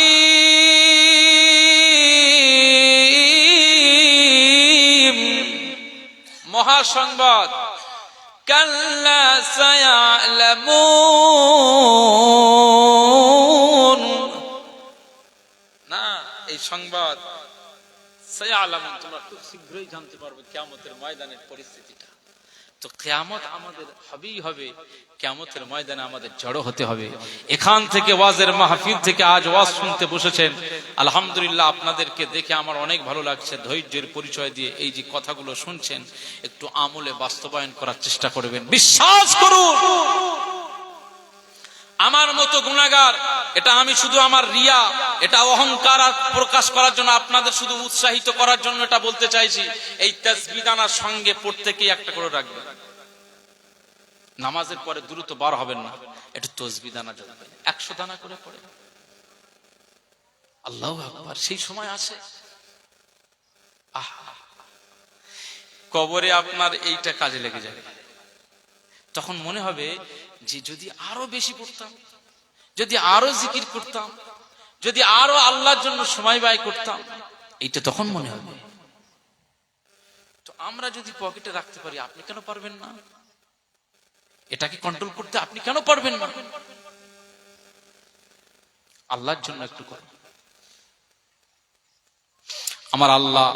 মহাসংবাদ। কাল্লা সায়ালামুন, না এই সংবাদ সায়ালামুন, তোমরা খুব শীঘ্রই জানতে পারবে কিয়ামতের ময়দানের পরিস্থিতিটা। তো কিয়ামত আমাদের হবেই হবে, কিয়ামতের ময়দানে আমাদের জড়ো হতে হবে। এখান থেকে ওয়াজের মাহফিল থেকে আজ ওয়াজ শুনতে বসেছেন, আলহামদুলিল্লাহ আপনাদেরকে দেখে আমার অনেক ভালো লাগছে। ধৈর্যের পরিচয় দিয়ে এই যে কথাগুলো শুনছেন, একটু আমলে বাস্তবায়ন করার চেষ্টা করবেন। বিশ্বাস করুন, আমার মতো গুনাহগার, এটা আমি শুধু আমার রিয়া, এটা অহংকার আর প্রকাশ করার জন্য, আপনাদের শুধু উৎসাহিত করার জন্য এটা বলতে চাইছি। এই তাসবিহ দানার সঙ্গে প্রত্যেকেই একটা করে রাখবেন। নামাজের পরে দ্রুত বার হবেন না, একটু তাসবিহ দানা যাবে, 100 দানা করে পড়ে। আল্লাহু আকবার। সেই সময় আসে, কবরে আপনার এইটা কাজে লেগে যাবে। তখন মনে হবে যে যদি আরো বেশি পড়তাম, যদি আরো জিকির করতাম, যদি আরো আল্লাহর জন্য সময় ব্যয় করতাম, এইটা তখন মনে হবে। তো আমরা যদি পকেটে রাখতে পারি, আপনি কেন পারবেন না? এটাকে কন্ট্রোল করতে আপনি কেন পারবেন না? আল্লাহর জন্য একটু করুন। আমার আল্লাহ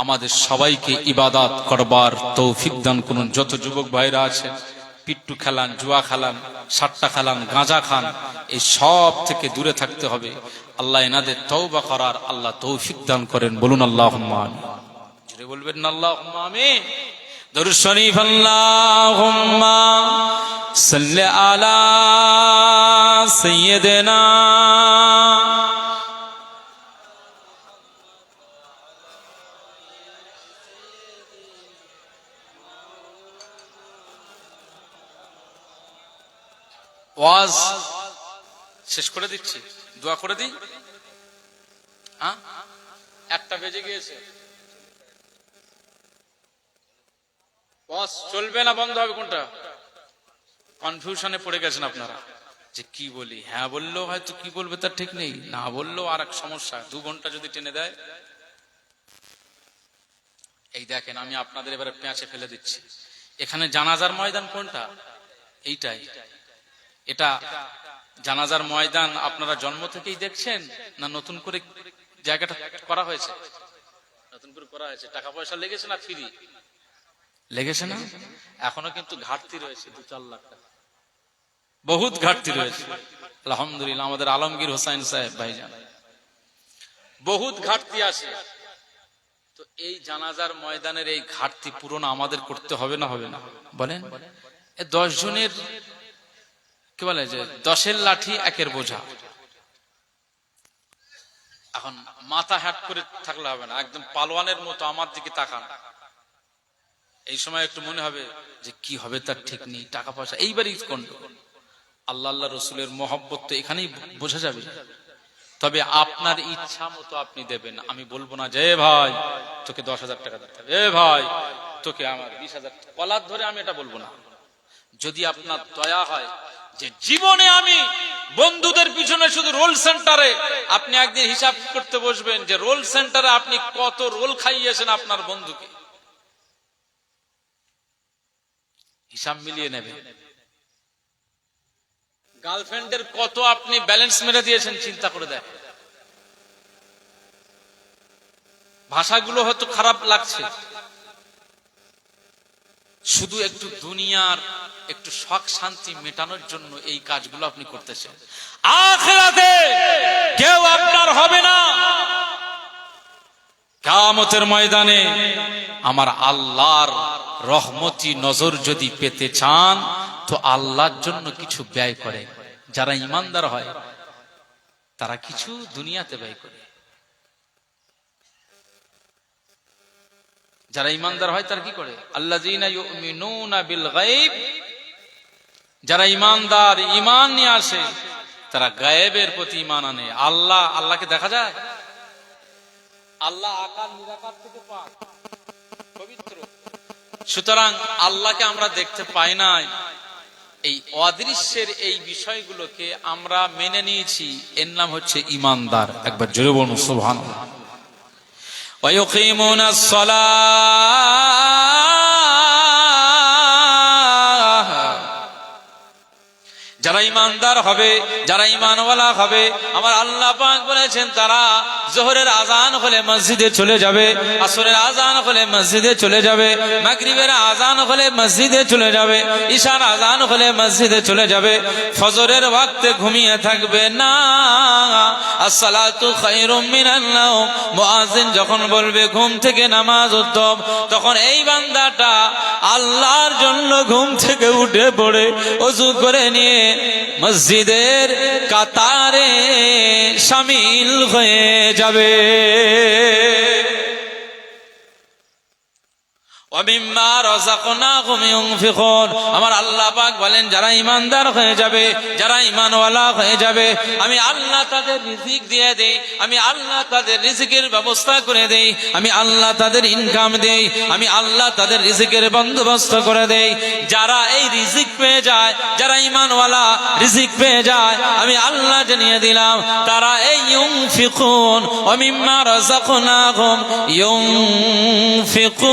আমাদের সবাইকে ইবাদত করবার তৌফিক দান করুন। যত যুবক ভাইরা আছেন, পিট্টু খেলান, জুয়া খেলান, সাট্টা খেলান, গাঁজা খান, এই সব থেকে দূরে থাকতে হবে। আল্লাহ এনাদের তওবা করার আল্লাহ তৌফিক দান করেন। বলুন আল্লাহুম্মা আমিন। জোরে বলবেন না আল্লাহুম্মা আমিন। দরুদ শরীফ। আল্লাহুম্মা সাল্লি আলা সাইয়্যিদিনা ওয়াজ শেষ করে দিচ্ছি, দোয়া করে দিই। একটা বেজে গিয়েছে, ওয়াজ চলবে না বন্ধ হবে কোনটা? কনফিউশনে পড়ে গেছেন আপনারা যে কি বলি। হ্যাঁ বললেও হয়তো কি বলবে তার ঠিক নেই, না বললেও আর এক সমস্যা। 2 ঘন্টা যদি টেনে দেয়। এই দেখেন, আমি আপনাদের এবারে পেঁচে ফেলে দিচ্ছি। এখানে জানাজার ময়দান কোনটা? এইটাই। এটা জানাজার ময়দান আপনারা জন্ম থেকেই দেখছেন, না নতুন করে জায়গাটা করা হয়েছে? নতুন করে করা হয়েছে। টাকা পয়সা লেগেছে না ফ্রি লেগেছে? না, এখনো কিন্তু ঘাটতি রয়েছে 2-4 লাখ টাকা, বহুত ঘাটতি রয়েছে। আলহামদুলিল্লাহ আমাদের আলমগীর হোসেন সাহেব ভাইজান, বহুত ঘাটতি আছে। তো এই জানাজার ময়দানের এই ঘাটতি পূরণ আমাদের করতে হবে না? হবে না বলেন? 10 জনের কি বলে যে 10-এর লাঠি 1-এর বোঝা। এখন মাথা হ্যাট করে থাকলে হবে না, একদম পালোয়ানের মতো আমার দিকে তাকান। এই সময় একটু মনে হবে যে কি হবে তার ঠিক নেই, টাকা পয়সা এইবারই কোন আল্লাহ আল্লাহ রসুলের মহব্বত তো এখানেই বোঝা যাবে। তবে আপনার ইচ্ছা মতো আপনি দেবেন। আমি বলবো না যে ভাই তোকে 10,000 টাকা দিতে হবে, ভাই তোকে আমার 20,000 কলার ধরে আমি এটা বলবো না। যদি আপনার দয়া হয় যে জীবনে আমি বন্ধুদের পিছনে শুধু রোল সেন্টারে, আপনি একদিন হিসাব করতে বসবেন যে রোল সেন্টারে আপনি কত রোল খাইয়েছেন আপনার বন্ধুকে, হিসাব মিলিয়ে নেবেন। গার্লফ্রেন্ডের কত আপনি ব্যালেন্স মেরে দিয়েছেন চিন্তা করে দেখেন। ভাষাগুলো হয়তো খারাপ লাগছে, শুধু একটু দুনিয়ার একটু শখ শান্তি মেটানোর জন্য এই কাজগুলো আপনি করতেছেন। আখিরাতে কেউ আপনার হবে না। কিয়ামতের ময়দানে আমার আল্লাহর রহমতি নজর যদি পেতে চান তো আল্লাহর জন্য কিছু ব্যয় করে। যারা ঈমানদার হয় তারা কিছু দুনিয়াতে ব্যয় করে। যারা ঈমানদার হয় তারা কি করে? আল্লাযীনা ইউমিনুনা বিল গায়ব, যারা ঈমানদার ঈমান নিয়ে আসে তারা গায়েবের প্রতি ঈমান আনে। আল্লাহকে দেখা যায়? আল্লাহ আকার নিরাকার থেকে পাক, পবিত্র। সুতরাং আল্লাহকে আমরা দেখতে পাই নাই, এই অদৃশ্যের এই বিষয়গুলোকে আমরা মেনে নিয়েছি, এর নাম হচ্ছে ঈমানদার। একবার জোরে বলুন সুবহানাল্লাহ। ويقيمون الصلاة, যারা ঈমানদার হবে, যারা ঈমানওয়ালা হবে, আমার আল্লাহ পাক বলেছেন তারা যোহরের আজান হলে মসজিদে চলে যাবে, আসরের আজান হলে মসজিদে চলে যাবে, মাগরিবের আজান হলে মসজিদে চলে যাবে, ইশার আজান হলে মসজিদে চলে যাবে, ফজরের ওয়াক্তে ঘুমিয়ে থাকবে না। আসসালাতু খায়রুম মিনান নাওম, মুয়াজ্জিন যখন বলবে ঘুম থেকে নামাজ উত্তম, তখন এই বান্দাটা আল্লাহর জন্য ঘুম থেকে উঠে পড়ে ওযু করে নিয়ে মসজিদের কাতারে শামিল হয়ে যাবে। ওয়ামিম্মা রাযাকনাহুম ইউনফিকুন, আমার আল্লাহ পাক বলেন যারা ঈমানদার হয়ে যাবে, যারা ঈমানওয়ালা হয়ে যাবে, আমি আল্লাহ তাদের রিজিক দিয়ে দেই, আমি আল্লাহ তাদের রিজিকের ব্যবস্থা করে দেই, আমি আল্লাহ তাদের ইনকাম দেই, আমি আল্লাহ তাদের রিজিকের বন্দোবস্ত করে দেই। যারা এই রিজিক পেয়ে যায়, যারা ঈমানওয়ালা রিজিক পেয়ে যায়, আমি আল্লাহ জানিয়ে দিলাম তারা এই ইউনফিকুন, ওয়ামিম্মা রাযাকনাহুম ইউনফিকুন,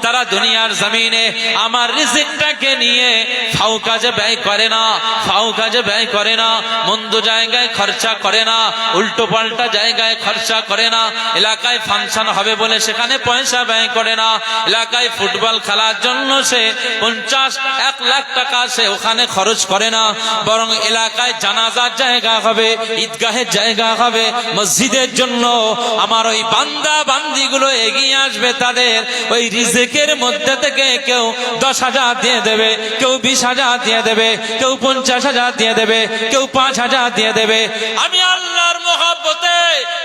তারা দুনিয়ার জমিনে আমার রিজিকটাকে নিয়ে ফাও কাজে ব্যয় করে না, ফাও কাজে ব্যয় করে না, মন্দ জায়গায় খরচা করে না, উল্টো পাল্টা জায়গায় খরচা করে না, এলাকায় ফাংশন হবে বলে সেখানে পয়সা ব্যয় করে না, এলাকায় ফুটবল খেলার জন্য সে 50-1 লাখ টাকা সে ওখানে খরচ করে না, বরং এলাকায় জানাজার জায়গা হবে, ঈদগাহের জায়গা হবে, মসজিদের জন্য আমার ওই বান্দা বান্দিগুলো এগিয়ে আসবে, তাদের ওই রিজিকের মধ্যে থেকে কেউ 10,000 দিয়ে দেবে, কেউ 20,000 দিয়ে দেবে, কেউ 50,000 দিয়ে দেবে, কেউ 5,000 দিয়ে দেবে। আমি আল্লাহর মহব্বতে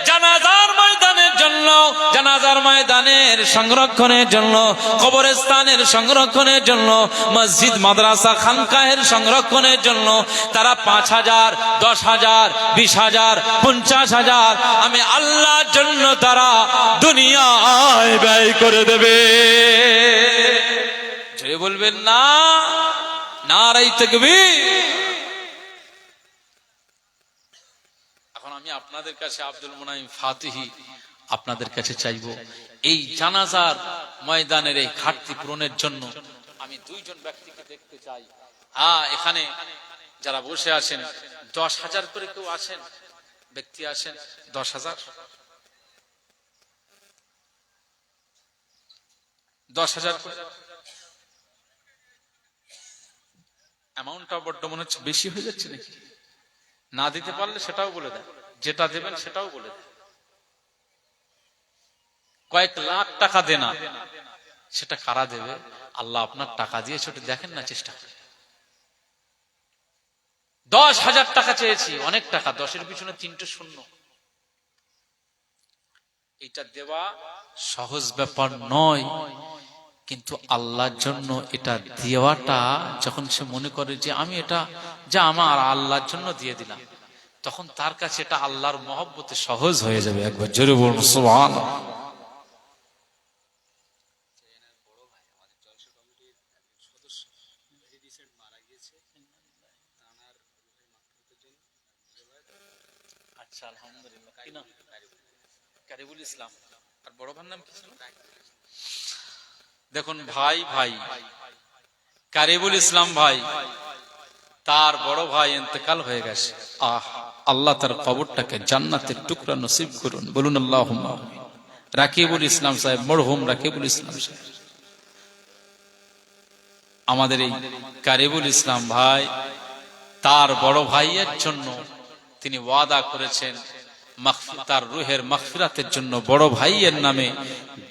জানাজার ময়দানের জন্য, জানাজার ময়দানের সংরক্ষণের জন্য, কবরস্থানের সংরক্ষণের জন্য, মসজিদ মাদ্রাসা খানকাহের সংরক্ষণের জন্য তারা 5,000, 10,000, 20,000, 50,000 আমি আল্লাহর জন্য তারা দুনিয়ায় ব্যয় করে দেবে। যে বলবেন না নারায়ে তাকবীর। এখন আমি আপনাদের কাছে আব্দুল মুনাইম ফাতিহি আপনাদের কাছে চাইবো, এই জানাজার ময়দানের এই ঘাটতি পূরণের জন্য আমি 2 জন ব্যক্তিকে দেখতে চাই। এখানে যারা বসে আছেন 10,000 করে কেউ আছেন, ব্যক্তি আছেন 10,000, 10,000 করে অ্যামাউন্টটা বড্ড মনে হচ্ছে বেশি হয়ে যাচ্ছে নাকি? না দিতে পারলে সেটাও বলে দেন, যেটা দেবেন সেটাও বলে দেন। কয়েক লাখ টাকা দেনা, সেটা কারা দেবে? আল্লাহ আপনার টাকা দিয়ে ছোট দেখেন না, চেষ্টা করে। 10,000 টাকা চেয়েছি, অনেক টাকা, 10-এর পিছনে 3টে শূন্য। এটা দেওয়া সহজ ব্যাপার নয়, কিন্তু আল্লাহর জন্য এটা দেওয়াটা যখন সে মনে করে যে আমি এটা যা আমার আল্লাহর জন্য দিয়ে দিলাম, তখন তার কাছে এটা আল্লাহর মহব্বতে সহজ হয়ে যাবে। একবার জোরে বলুন সুবহানাল্লাহ। আচ্ছা, আলহামদুলিল্লাহ। কি নাম? কারিবুল ইসলাম। আর বড় ভাইয়ের নাম কি ছিল? দেখুন ভাই ভাই কারিবুল ইসলাম ভাই, তার বড় ভাই ইন্তেকাল হয়ে গেছে। আল্লাহ তার কবরটাকে জান্নাতের টুকরা নসিব করুন, বলুন আল্লাহুম্মা আমিন। রাকিবুল ইসলাম সাহেব, মরহুম রাকিবুল ইসলাম সাহেব, আমাদের এই কারিবুল ইসলাম ভাই তার বড় ভাইয়ের জন্য তিনি ওয়াদা করেছেন তার রুহের মাগফিরাতের জন্য বড় ভাইয়ের নামে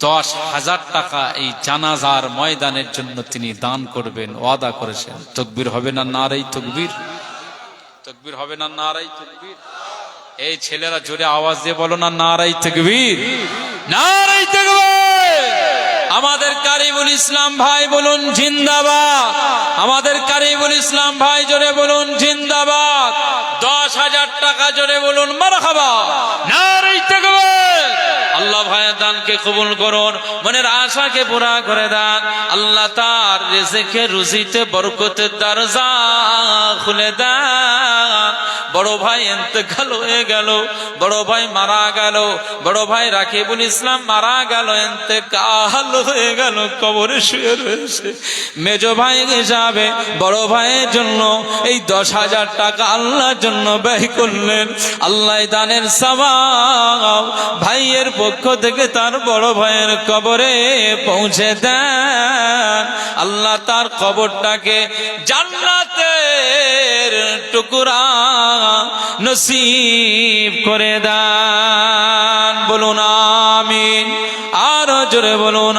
10,000 টাকা এই জানাজার ময়দানের জন্য তিনি দান করবেন, ওয়াদা করেছেন। তাকবীর হবে না নারে তাকবীর? তাকবীর হবে না নারে তাকবীর? এই ছেলেরা জোরে আওয়াজ দিয়ে বলো না নারে তাকবীর, নারে তাকবীর। আমাদের কারিবুল ইসলাম ভাই বলুন জিন্দাবাদ। আমাদের কারিবুল ইসলাম ভাই জোরে বলুন জিন্দাবাদ। 10,000 টাকা জোরে বলুন মারহাবা, নারে তাকবীর। আল্লাহ ভাইয়ের দানকে কবুল করুন, মনের আশাকে পুরা করে দেন। আল্লাহ তার রিজিকে রুজিতে বরকতের দরজা খুলে দেন। বড় ভাই ইন্তেকাল হয়ে গেল, বড় ভাই মারা গেল, বড় ভাই রাকিবুল ইসলাম মারা গেল, ইন্তেকাল হয়ে গেল, কবরে শুয়ে রয়েছে। মেজো ভাই যাবে বড় ভাইয়ের জন্য এই 10,000 টাকা আল্লাহর জন্য ব্যয় করলেন। আল্লাহ দানের সওয়াব ভাইয়ের পক্ষ থেকে তার বড় ভাইয়ের কবরে পৌঁছে দেন। আল্লাহ তার কবরটাকে জান্নাতের টুকরা নসিব করে দেন, বলুন আমিন। আরো জোরে বলুন